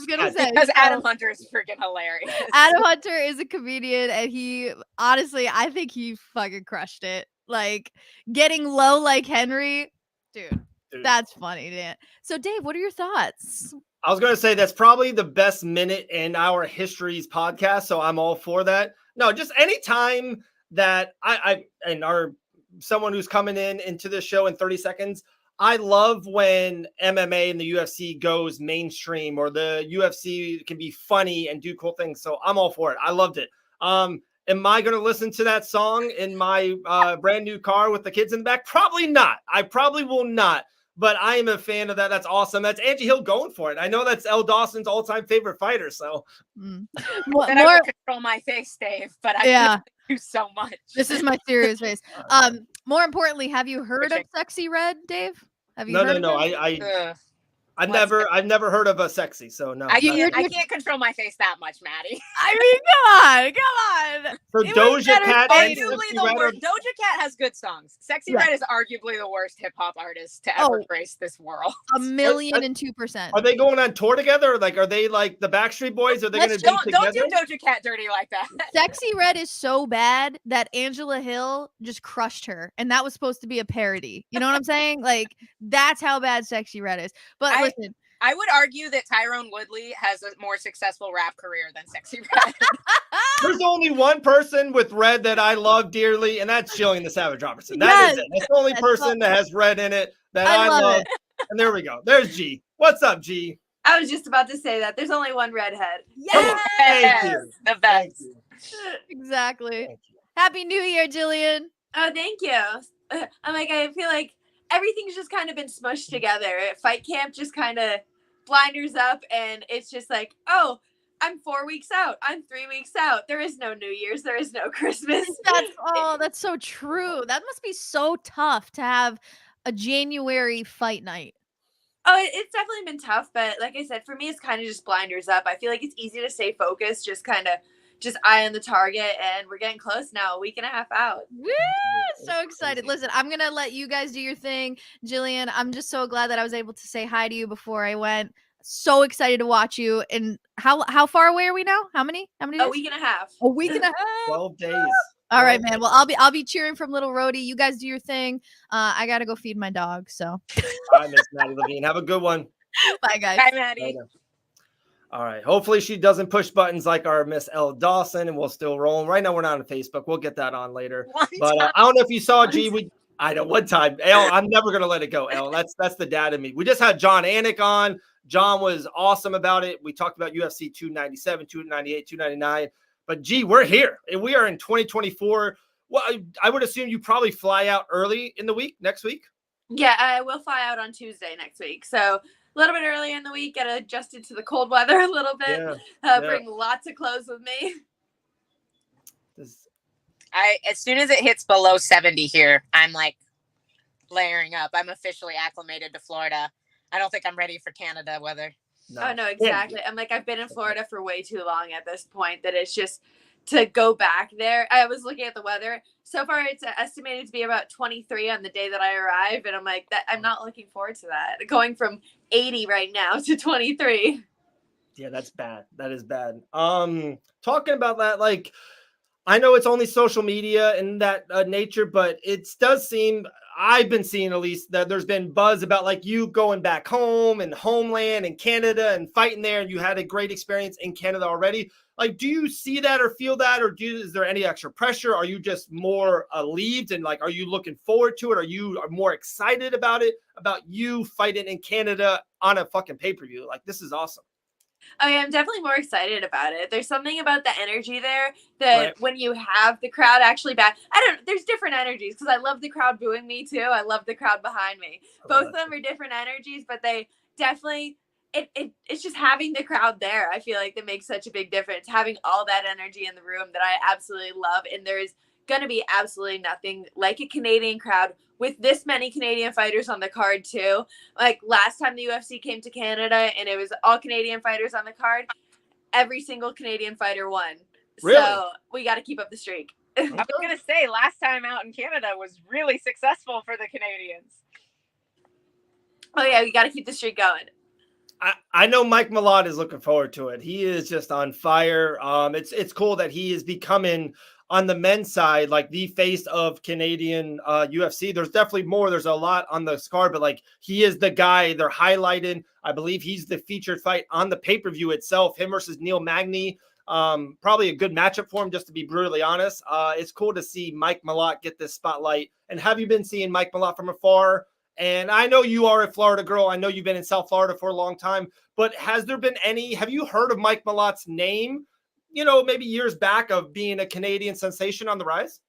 gonna say because Adam Hunter is freaking hilarious. Adam Hunter is a comedian, and he honestly, I think he fucking crushed it. Like, getting low like Henry, dude. That's funny, Dan. So, Dave, what are your thoughts? I was going to say that's probably the best minute in our Histories podcast, so I'm all for that. No, just any time that someone who's coming into this show in 30 seconds, I love when MMA and the UFC goes mainstream, or the UFC can be funny and do cool things. So I'm all for it. I loved it. Am I going to listen to that song in my brand new car with the kids in the back? Probably not. I probably will not. But I am a fan of that. That's awesome. That's Angie Hill going for it. I know that's Elle Dawson's all-time favorite fighter. So I will control my face, Dave. But I thank you so much. This is my serious face. More importantly, have you heard of Sexy Red, Dave? Have you heard of No. it? I've never heard of a sexy, so no. I can't control my face that much, Maddie. I mean, come on. For It was Doja Cat and Arguably Sexy the Red worst. Doja Cat has good songs. Sexy Red is arguably the worst hip hop artist to ever grace this world. 1,002,000%. Are they going on tour together? Like, are they like the Backstreet Boys? Are they going to be together? Don't do Doja Cat dirty like that. Sexy Red is so bad that Angela Hill just crushed her, and that was supposed to be a parody. You know what I'm saying? Like, that's how bad Sexy Red is. But listen, I would argue that Tyrone Woodley has a more successful rap career than Sexy Red. There's only one person with Red that I love dearly, and that's Gillian the Savage Robertson. That is it. That's the only person that has Red in it that I love. And there we go. There's G. What's up, G? I was just about to say that. There's only one redhead. Yes! Thank you. The best. Exactly. Happy New Year, Gillian. Oh, thank you. I'm like, I feel like everything's just kind of been smushed together. Fight camp just kind of blinders up, and it's just like, oh, I'm 4 weeks out. I'm 3 weeks out. There is no New Year's. There is no Christmas. That's so true. That must be so tough to have a January fight night. Oh, it's definitely been tough, but like I said, for me, it's kind of just blinders up. I feel like it's easy to stay focused, just eye on the target, and we're getting close now, a week and a half out. Woo! So excited. Listen, I'm going to let you guys do your thing. Gillian, I'm just so glad that I was able to say hi to you before I went. So excited to watch you. And how far away are we now? How many days? A week and a half. A week and a half. 12 days. All right, man. Well, I'll be cheering from Little Rhodey. You guys do your thing. I got to go feed my dog, so. Bye, Miss Maddie Levine. Have a good one. Bye, guys. Bye, Maddie. Later. All right. Hopefully she doesn't push buttons like our Miss Elle Dawson, and we'll still roll. Right now we're not on Facebook. We'll get that on later. But I don't know if you saw G. I know one time. Elle, I'm never gonna let it go. Elle, that's the dad in me. We just had Jon Anik on. John was awesome about it. We talked about UFC 297, 298, 299. But G, we're here, and we are in 2024. Well, I would assume you probably fly out early in the week next week. Yeah, I will fly out on Tuesday next week. So a little bit earlier in the week, get adjusted to the cold weather a little bit. Bring lots of clothes with me. As soon as it hits below 70 here, I'm like layering up. I'm officially acclimated to Florida. I don't think I'm ready for Canada weather. No. Oh, no, exactly. I'm like, I've been in Florida for way too long at this point that it's just to go back there. I was looking at the weather. So far, it's estimated to be about 23 on the day that I arrive. And I'm like, I'm not looking forward to that. Going from 80 right now to 23. Yeah, that's bad. That is bad. Talking about that, like, I know it's only social media and that nature, but it does seem, I've been seeing at least that there's been buzz about like you going back home and homeland and Canada and fighting there, and you had a great experience in Canada already. Like, do you see that or feel that, or is there any extra pressure? Are you just more relieved, and like, are you looking forward to it? Are you more excited about it, about you fighting in Canada on a fucking pay-per-view? Like, this is awesome. Oh, yeah, I'm definitely more excited about it. There's something about the energy there that when you have the crowd actually back, there's different energies, because I love the crowd booing me too. I love the crowd behind me. Both of them are different energies, but they definitely, it's just having the crowd there. I feel like that makes such a big difference. Having all that energy in the room that I absolutely love. And there's going to be absolutely nothing like a Canadian crowd with this many Canadian fighters on the card too. Like last time the UFC came to Canada and it was all Canadian fighters on the card, every single Canadian fighter won. Really? So we got to keep up the streak. I was going to say, last time out in Canada was really successful for the Canadians. Oh yeah, we got to keep the streak going. I know Mike Malott is looking forward to it. He is just on fire. It's cool that he is becoming, on the men's side, like the face of Canadian UFC. There's definitely more. There's a lot on the card, but like he is the guy they're highlighting. I believe he's the featured fight on the pay-per-view itself. Him versus Neil Magny. Probably a good matchup for him, just to be brutally honest. It's cool to see Mike Malott get this spotlight. And have you been seeing Mike Malott from afar? And I know you are a Florida girl. I know you've been in South Florida for a long time, but have you heard of Mike Malott's name, maybe years back, of being a Canadian sensation on the rise?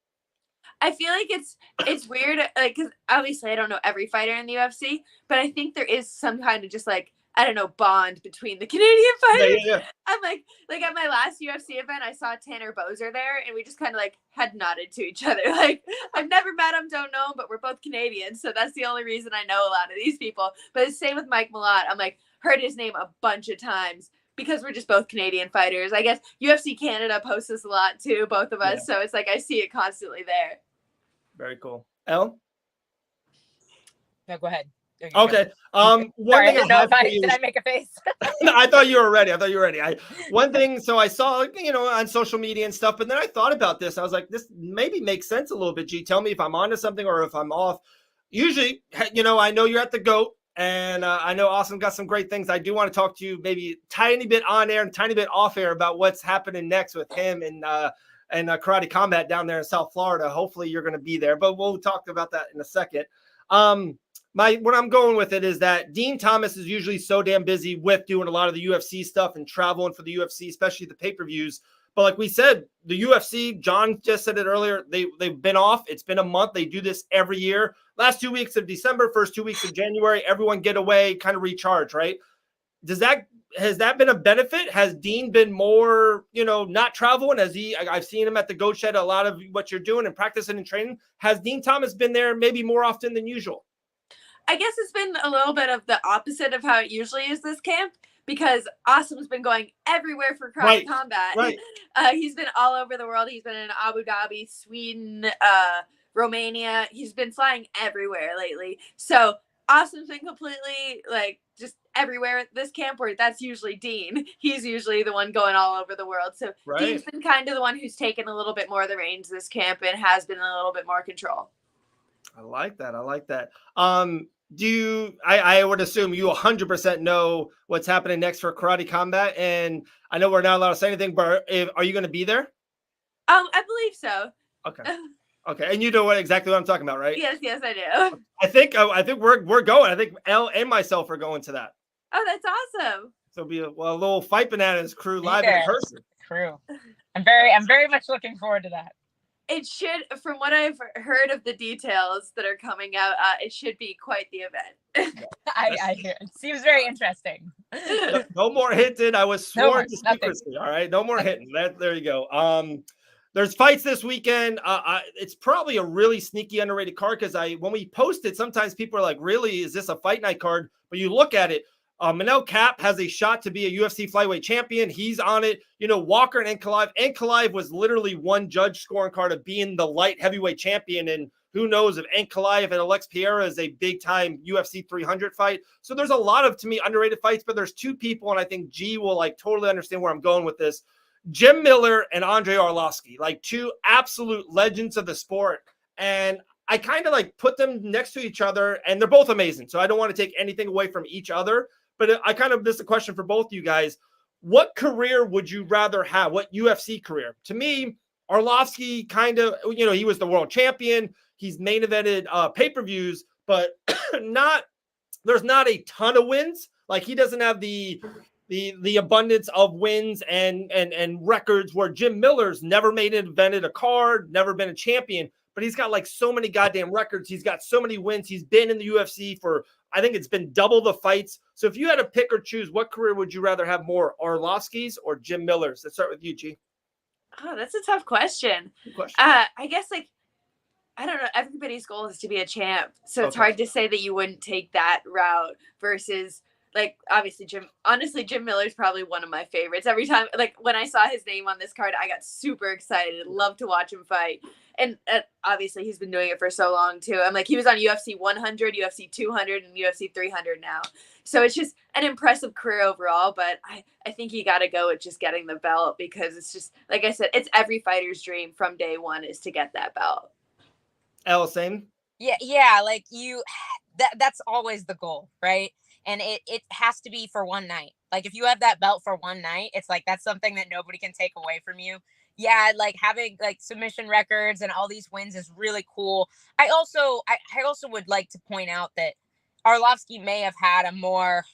I feel like it's weird, like, because obviously I don't know every fighter in the UFC, but I think there is some kind of just like I don't know, bond between the Canadian fighters. Yeah. I'm like at my last UFC event, I saw Tanner Bozer there, and we just kind of like had nodded to each other. Like, I've never met him, don't know him, but we're both Canadians, so that's the only reason I know a lot of these people. But it's the same with Mike Malott. I'm like, heard his name a bunch of times because we're just both Canadian fighters. I guess UFC Canada posts us a lot too, both of us. So it's like I see it constantly there. Very cool. Elle? No, go ahead. Okay. One Sorry, thing did I make a face? I thought you were ready. One thing, so I saw, on social media and stuff, but then I thought about this. I was like, this maybe makes sense a little bit. G, tell me if I'm onto something or if I'm off. Usually, I know you're at the GOAT, and I know Austin got some great things. I do want to talk to you maybe tiny bit on air and tiny bit off air about what's happening next with him and Karate Combat down there in South Florida. Hopefully you're going to be there, but we'll talk about that in a second. What I'm going with it is that Dean Thomas is usually so damn busy with doing a lot of the UFC stuff and traveling for the UFC, especially the pay-per-views. But like we said, the UFC, John just said it earlier, they've been off. It's been a month. They do this every year. Last 2 weeks of December, first 2 weeks of January, everyone get away, kind of recharge, right? Has that been a benefit? Has Dean been more, not traveling? I've seen him at the Goat Shed, a lot of what you're doing and practicing and training. Has Dean Thomas been there maybe more often than usual? I guess it's been a little bit of the opposite of how it usually is this camp, because Awesome's been going everywhere for Karate Combat. Right. He's been all over the world. He's been in Abu Dhabi, Sweden, Romania. He's been flying everywhere lately. So Awesome's been completely just everywhere at this camp, where that's usually Dean. He's usually the one going all over the world. So Dean's been kind of the one who's taken a little bit more of the reins this camp and has been in a little bit more control. I like that. I would assume you 100% know what's happening next for Karate Combat, and I know we're not allowed to say anything, but are you going to be there? I believe so. Okay, and you know exactly what I'm talking about, right? Yes, I do. I think we're going. I think Elle and myself are going to that. Oh, that's awesome. So it'll be a little Fight Bananas crew live in person. Crew. I'm very much looking forward to that. It should, from what I've heard of the details that are coming out, it should be quite the event. I hear it. Seems very interesting. No more hinting. I was sworn to secrecy. All right, no more hinting. There you go. There's fights this weekend. It's probably a really sneaky, underrated card because when we post it, sometimes people are like, "Really, is this a fight night card?" But you look at it. Manel Kape has a shot to be a UFC flyweight champion. He's on it. Walker and Ankalaev. Ankalaev was literally one judge scoring card of being the light heavyweight champion. And who knows if Ankalaev and Alex Pereira is a big time UFC 300 fight. So there's a lot of, to me, underrated fights, but there's two people. And I think G will totally understand where I'm going with this. Jim Miller and Andrei Arlovski, two absolute legends of the sport. And I kind of put them next to each other, and they're both amazing. So I don't want to take anything away from each other. But this is a question for both you guys. What career would you rather have? What UFC career? To me, Arlovski he was the world champion. He's main evented pay-per-views, but there's not a ton of wins. He doesn't have the abundance of wins and records where Jim Miller's never invented a card, never been a champion, but he's got so many goddamn records. He's got so many wins. He's been in the UFC for, I think it's been double the fights. So if you had to pick or choose, what career would you rather have more, Arlovski's or Jim Miller's? Let's start with you, G. Oh, that's a tough question. I guess I don't know. Everybody's goal is to be a champ. So it's hard to say that you wouldn't take that route versus obviously Jim Miller's probably one of my favorites. Every time, when I saw his name on this card, I got super excited. Love to watch him fight. And obviously he's been doing it for so long too. I'm he was on UFC 100, UFC 200, and UFC 300 now. So it's just an impressive career overall, but I think you got to go with just getting the belt because it's just, like I said, it's every fighter's dream from day one is to get that belt. Elle, same? Yeah, that's always the goal, right? And it has to be for one night. If you have that belt for one night, it's that's something that nobody can take away from you. Yeah, having submission records and all these wins is really cool. I also would like to point out that Arlovski may have had a more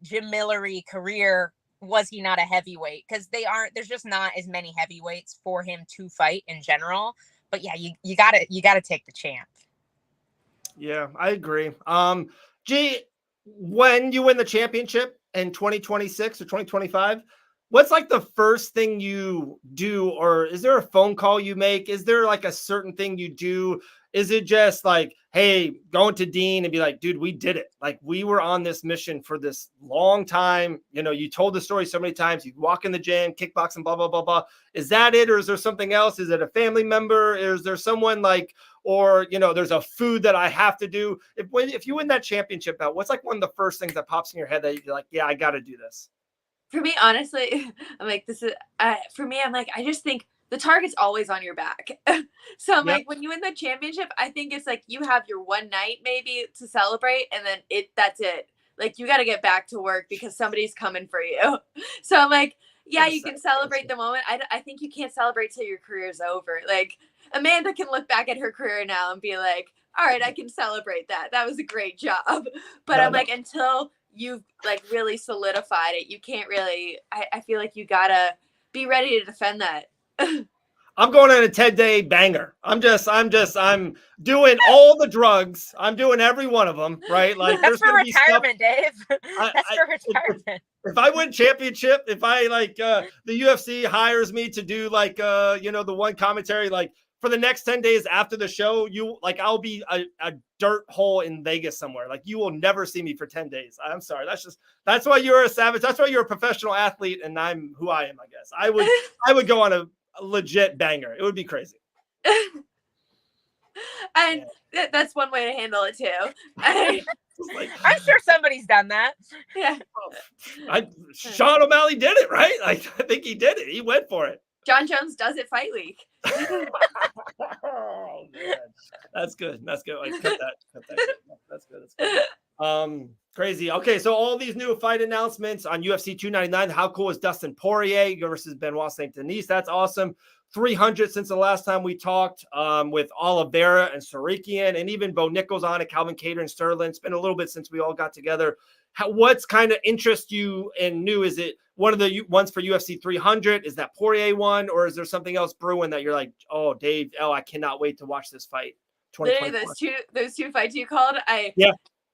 Jim Miller-y career. Was he not a heavyweight? Because there's just not as many heavyweights for him to fight in general. But yeah, you gotta take the champ. Yeah, I agree. G, when you win the championship in 2026 or 2025, what's like the first thing you do? Or is there a phone call you make? Is there like a certain thing you do? Is it just like, hey, going to Dean and be like, dude, we did it. Like we were on this mission for this long time. You know, you told the story so many times. You walk in the gym, kickboxing, blah, blah, blah, blah. Is that it? Or is there something else? Is it a family member? Is there someone like, or, you know, there's a food that I have to do? If you win that championship belt, what's like one of the first things that pops in your head that you're like, yeah, I got to do this? For me, honestly, I'm like, for me, I'm like, I just think the target's always on your back. So I'm like, when you win the championship, I think it's like you have your one night maybe to celebrate, and then that's it. Like you got to get back to work because somebody's coming for you. So I'm like, yeah, you can celebrate the moment. I think you can't celebrate till your career's over. Like Amanda can look back at her career now and be like, all right, I can celebrate that. That was a great job. But I'm like, until you've like really solidified it, you can't really, I feel like you gotta be ready to defend that. I'm going on a 10-day banger. I'm doing all the drugs. I'm doing every one of them, right? Like that's for retirement, Dave. That's for retirement. If I win championship, if I like the UFC hires me to do like you know, the one commentary, like for the next 10 days after the show, I'll be a dirt hole in Vegas somewhere. Like you will never see me for 10 days. I'm sorry. That's why you're a savage. That's why you're a professional athlete and I'm who I am, I guess. I would go on a legit banger. It would be crazy. And that's one way to handle it too. I'm sure somebody's done that. Yeah. Sean O'Malley did it, right? Like I think he did it. He went for it. John Jones does it fight week. Oh, man. That's good. That's good. Like, cut that. That's good. Crazy. Okay, so all these new fight announcements on UFC 299. How cool is Dustin Poirier versus Benoit Saint Denis? That's awesome. 300 since the last time we talked with Oliveira and Sarikian, and even Bo Nichols on it, Calvin Kattar and Sterling. It's been a little bit since we all got together. What's kind of interest you and new? Is it one of the ones for UFC 300? Is that Poirier one, or is there something else brewing that you're like, oh, Dave, I cannot wait to watch this fight? Literally, those two fights you called, I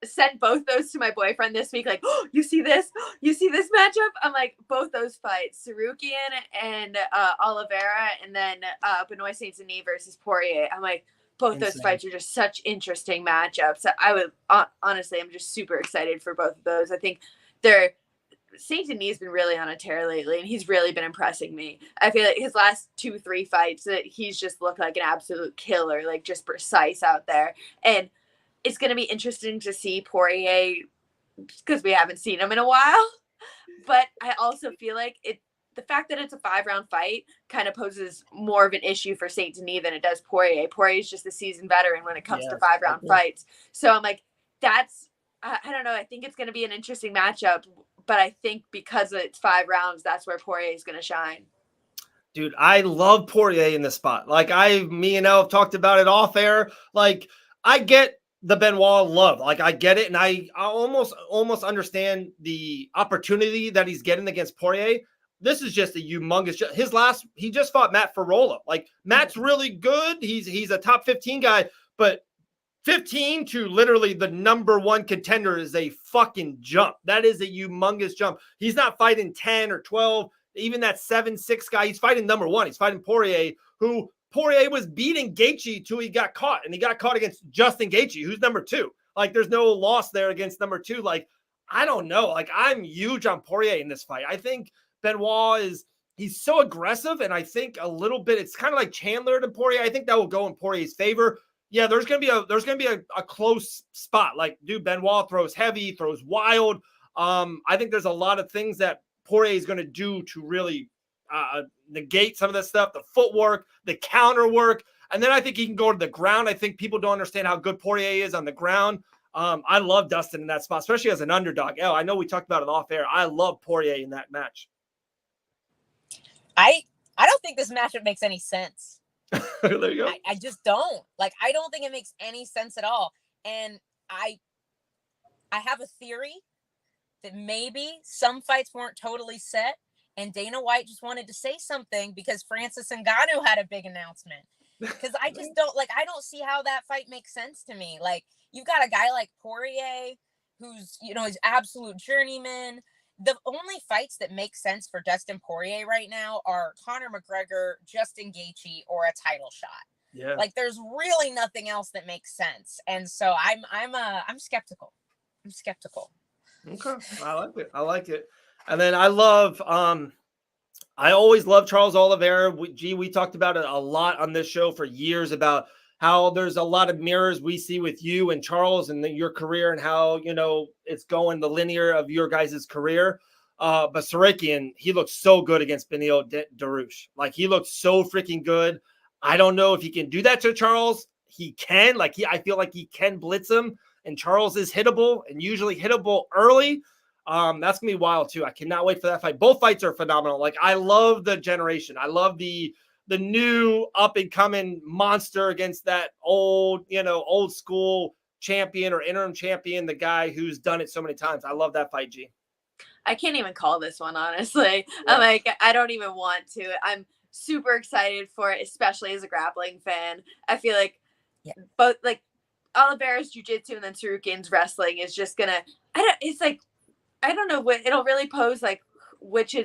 sent both those to my boyfriend this week. Like, oh, you see this matchup? I'm like, both those fights, Sarukian and Oliveira, and then Benoit Saint Denis versus Poirier. I'm like, both those fights are just such interesting matchups. I would honestly, I'm just super excited for both of those. I think Saint Denis has been really on a tear lately, and he's really been impressing me. I feel like his last 2-3 fights, that he's just looked like an absolute killer, like just precise out there. And it's going to be interesting to see Poirier because we haven't seen him in a while. But I also feel like the fact that it's a 5-round fight kind of poses more of an issue for Saint Denis than it does Poirier. Poirier is just a seasoned veteran when it comes to 5-round fights. So I'm like, I don't know. I think it's going to be an interesting matchup, but I think because it's 5 rounds, that's where Poirier is going to shine. Dude, I love Poirier in this spot. Like me and Elle have talked about it off air. Like I get the Benoit love. Like I get it. And I almost understand the opportunity that he's getting against Poirier. This is just a humongous. He just fought Matt Fiorillo. Like Matt's really good. He's a top 15 guy, but 15 to literally the number 1 contender is a fucking jump. That is a humongous jump. He's not fighting 10 or 12, even that 7-6 guy. He's fighting number 1. He's fighting Poirier, who Poirier was beating Gaethje till he got caught, and he got caught against Justin Gaethje, who's number 2. Like there's no loss there against number 2. Like I don't know. Like I'm huge on Poirier in this fight. I think Benoit he's so aggressive, and I think a little bit it's kind of like Chandler to Poirier. I think that will go in Poirier's favor. Yeah, there's gonna be a close spot. Like, dude, Benoit throws heavy, throws wild. I think there's a lot of things that Poirier is gonna do to really negate some of this stuff, the footwork, the counter work, and then I think he can go to the ground. I think people don't understand how good Poirier is on the ground. I love Dustin in that spot, especially as an underdog. I know we talked about it off air. I love Poirier in that match. I don't think this matchup makes any sense. There you go. I just don't. Like, I don't think it makes any sense at all. And I have a theory that maybe some fights weren't totally set, and Dana White just wanted to say something because Francis Ngannou had a big announcement. Because I just don't, I don't see how that fight makes sense to me. Like, you've got a guy like Poirier who's, is absolute journeyman. The only fights that make sense for Dustin Poirier right now are Conor McGregor, Justin Gaethje, or a title shot. Yeah. Like there's really nothing else that makes sense. And so I'm skeptical. I'm skeptical. Okay. I like it. And then I always love Charles Oliveira. We talked about it a lot on this show for years about how there's a lot of mirrors we see with you and Charles and your career and how, it's going the linear of your guys' career. But Sarakian, he looks so good against Beneil Dariush. Like he looks so freaking good. I don't know if he can do that to Charles. He can. I feel like he can blitz him, and Charles is hittable and usually hittable early. That's gonna be wild too. I cannot wait for that fight. Both fights are phenomenal. Like I love the generation. I love the new up and coming monster against that old school champion or interim champion, the guy who's done it so many times. I love that fight, G. I can't even call this one, honestly. Yeah. I'm like, I don't even want to. I'm super excited for it, especially as a grappling fan. I feel like both like Oliveira's jiu-jitsu and then Sarukian's wrestling is just gonna, I don't know what it'll really pose, like which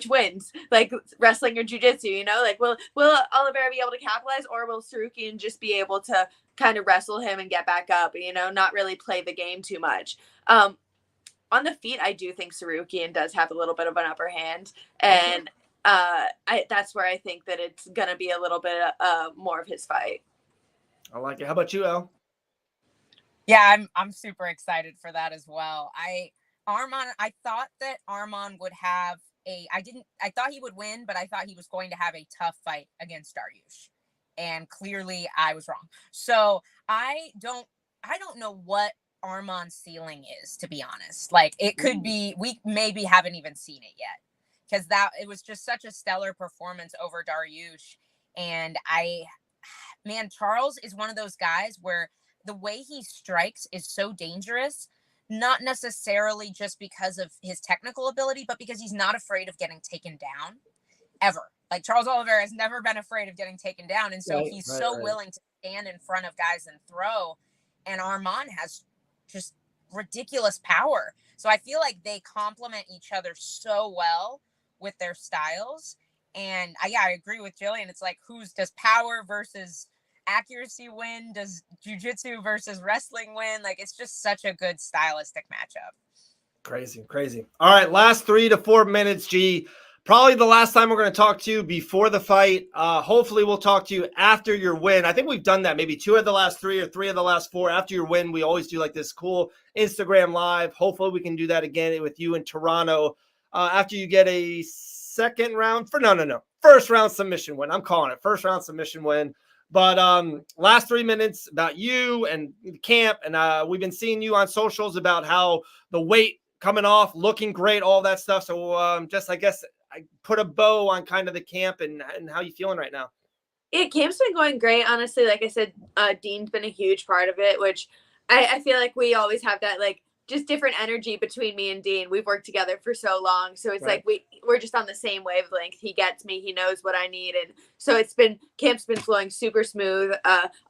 wins, like wrestling or jiu-jitsu, like will Oliveira be able to capitalize, or will Sarukian just be able to kind of wrestle him and get back up, not really play the game too much. On the feet, I do think Sarukian does have a little bit of an upper hand, and that's where I think that it's gonna be a little bit more of his fight. I like it. How about you, El? Yeah, I'm super excited for that as well. I thought that Arman would have I thought he would win, but I thought he was going to have a tough fight against Dariush. And clearly I was wrong. So I don't know what Arman's ceiling is, to be honest. Like it could be, we maybe haven't even seen it yet, because it was just such a stellar performance over Dariush. And Charles is one of those guys where the way he strikes is so dangerous, not necessarily just because of his technical ability, but because he's not afraid of getting taken down ever. Like Charles Oliveira has never been afraid of getting taken down. And so he's willing to stand in front of guys and throw. And Arman has just ridiculous power. So I feel like they complement each other so well with their styles. And I agree with Gillian. It's like, does power versus accuracy win? Does jiu-jitsu versus wrestling win? Like, it's just such a good stylistic matchup. Crazy. All right, last 3 to 4 minutes, G. Probably the last time we're going to talk to you before the fight. Hopefully we'll talk to you after your win. I think we've done that maybe 2 of the last 3 or 3 of the last 4. After your win, we always do like this cool Instagram live. Hopefully we can do that again with you in Toronto after you get a second round first round submission win. I'm calling it first round submission win. But last 3 minutes about you and the camp. And we've been seeing you on socials about how the weight coming off, looking great, all that stuff. So I guess I put a bow on kind of the camp and how you feeling right now. Camp's been going great, honestly. Like I said, Dean's been a huge part of it, which I feel like we always have that, like, just different energy between me and Dean. We've worked together for so long. So it's like we're just on the same wavelength. He gets me. He knows what I need. And so camp's been flowing super smooth.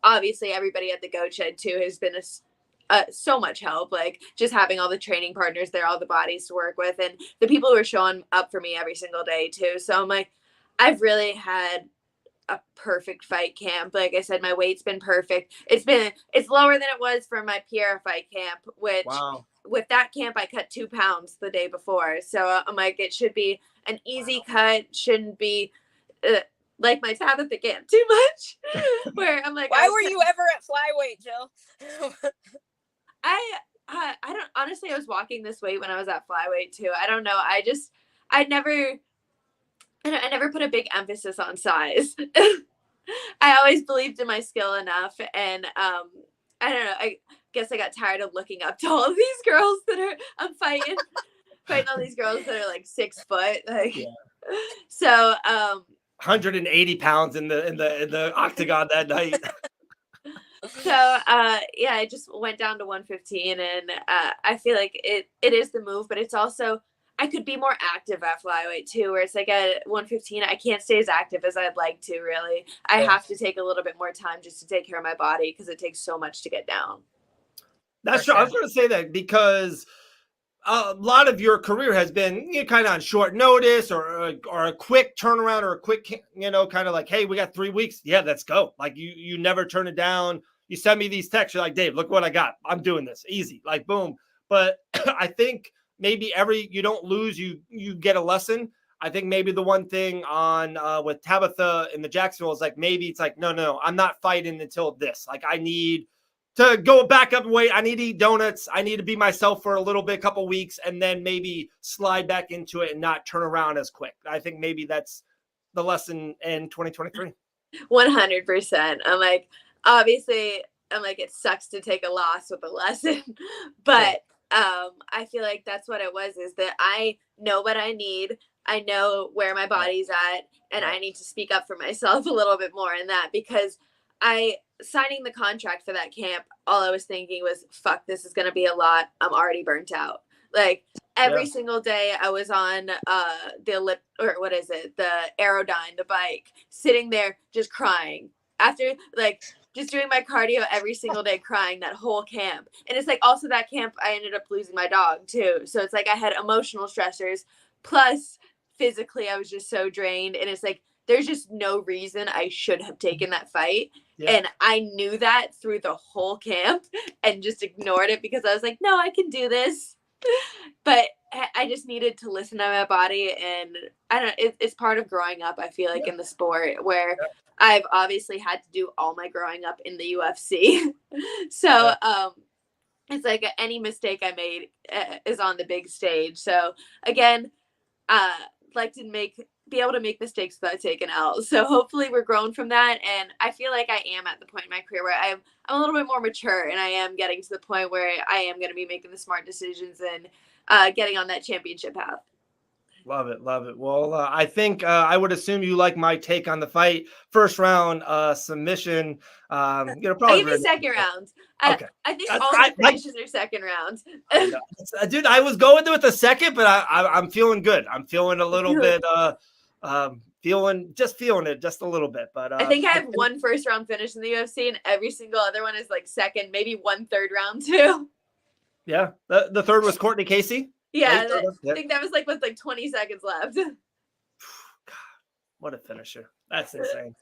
Obviously, everybody at the Goat Shed, too, has been so much help, like just having all the training partners there, all the bodies to work with, and the people who are showing up for me every single day too. So I'm like, I've really had a perfect fight camp. Like I said, my weight's been perfect. It's lower than it was for my Pierre fight camp, which with that camp I cut 2 pounds the day before. So I'm like, it should be an easy cut. Shouldn't be like my Tabitha camp too much. Where I'm like, why were you ever at flyweight, Jill? I don't, honestly, I was walking this weight when I was at flyweight too. I don't know. I never put a big emphasis on size. I always believed in my skill enough. And, I don't know. I guess I got tired of looking up to all of these girls I'm fighting all these girls that are like 6 foot. Like, so, 180 pounds in the octagon that night. So I just went down to 115, and I feel like it is the move, but it's also, I could be more active at flyweight too, where it's like at 115 I can't stay as active as I'd like to. Really, I have to take a little bit more time just to take care of my body, because it takes so much to get down. That's true. I was going to say that because a lot of your career has been kind of on short notice or a quick turnaround or a quick, kind of like, hey, we got 3 weeks. Yeah, let's go. Like you never turn it down. You send me these texts. You're like, Dave, look what I got. I'm doing this easy. Like, boom. But I think maybe you don't lose, you get a lesson. I think maybe the one thing on with Tabitha in the Jacksonville is like, maybe it's like, no, I'm not fighting until this. Like I need to go back up and wait. I need to eat donuts. I need to be myself for a little bit, couple weeks, and then maybe slide back into it and not turn around as quick. I think maybe that's the lesson in 2023. 100%. I'm like, obviously, it sucks to take a loss with a lesson, but I feel like that's what it was, is that I know what I need. I know where my body's at, and I need to speak up for myself a little bit more in that, because signing the contract for that camp, all I was thinking was, fuck, this is going to be a lot. I'm already burnt out. Like every single day I was on the Aerodyne, the bike, sitting there just crying after just doing my cardio every single day, crying that whole camp. And it's like, also that camp, I ended up losing my dog too. So it's like I had emotional stressors, plus physically I was just so drained. And it's like, there's just no reason I should have taken that fight. Yeah. And I knew that through the whole camp and just ignored it because I was like, no, I can do this. But I just needed to listen to my body. And I don't know, it's part of growing up, I feel like, in the sport, where I've obviously had to do all my growing up in the UFC. So it's like any mistake I made is on the big stage. So again, like to be able to make mistakes without taking L's. So hopefully we're growing from that. And I feel like I am at the point in my career where I'm a little bit more mature, and I am getting to the point where I am going to be making the smart decisions and getting on that championship path. Love it. Well, I think I would assume you like my take on the fight. First round submission. Probably I give you second round. Okay. I think all the finishes are second round. Dude, I was going with the second, but I'm feeling good. I'm feeling a little bit feeling it just a little bit. But I think I have one first round finish in the UFC, and every single other one is like second, maybe 1 third round too. Yeah, the third was Courtney Casey. Yeah, I think that was with 20 seconds left. God, what a finisher. That's insane.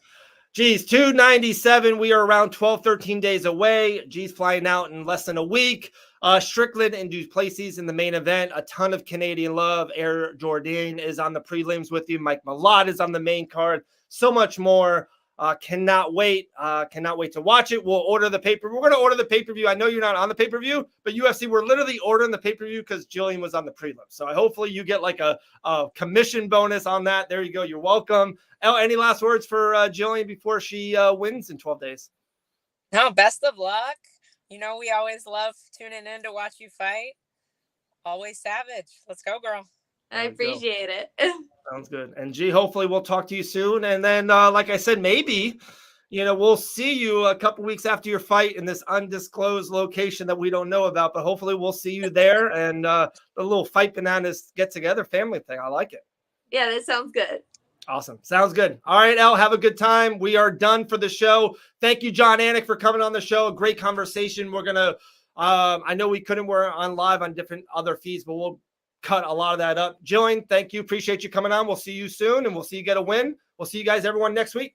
Geez, 297. We are around 12, 13 days away. G's flying out in less than a week. Strickland and Duplessis in the main event. A ton of Canadian love. Air Jordan is on the prelims with you. Mike Malott is on the main card. So much more. Cannot wait. Cannot wait to watch it. We'll order the pay-per-view. We're going to order the pay-per-view. I know you're not on the pay-per-view, but UFC, we're literally ordering the pay-per-view because Gillian was on the prelim. So hopefully you get like a commission bonus on that. There you go. You're welcome. Any last words for Gillian before she wins in 12 days? No, best of luck. We always love tuning in to watch you fight. Always savage. Let's go, girl. I appreciate it. Sounds good. And G, hopefully we'll talk to you soon. And then, like I said, maybe, we'll see you a couple weeks after your fight in this undisclosed location that we don't know about. But hopefully we'll see you there and the little Fight Bananas get together family thing. I like it. Yeah, that sounds good. Awesome. Sounds good. All right, Elle, have a good time. We are done for the show. Thank you, Jon Anik, for coming on the show. A great conversation. We're going to, I know we couldn't, we're on live on different other feeds, but we'll cut a lot of that up. Gillian, thank you. Appreciate you coming on. We'll see you soon, and we'll see you get a win. We'll see you guys, everyone, next week.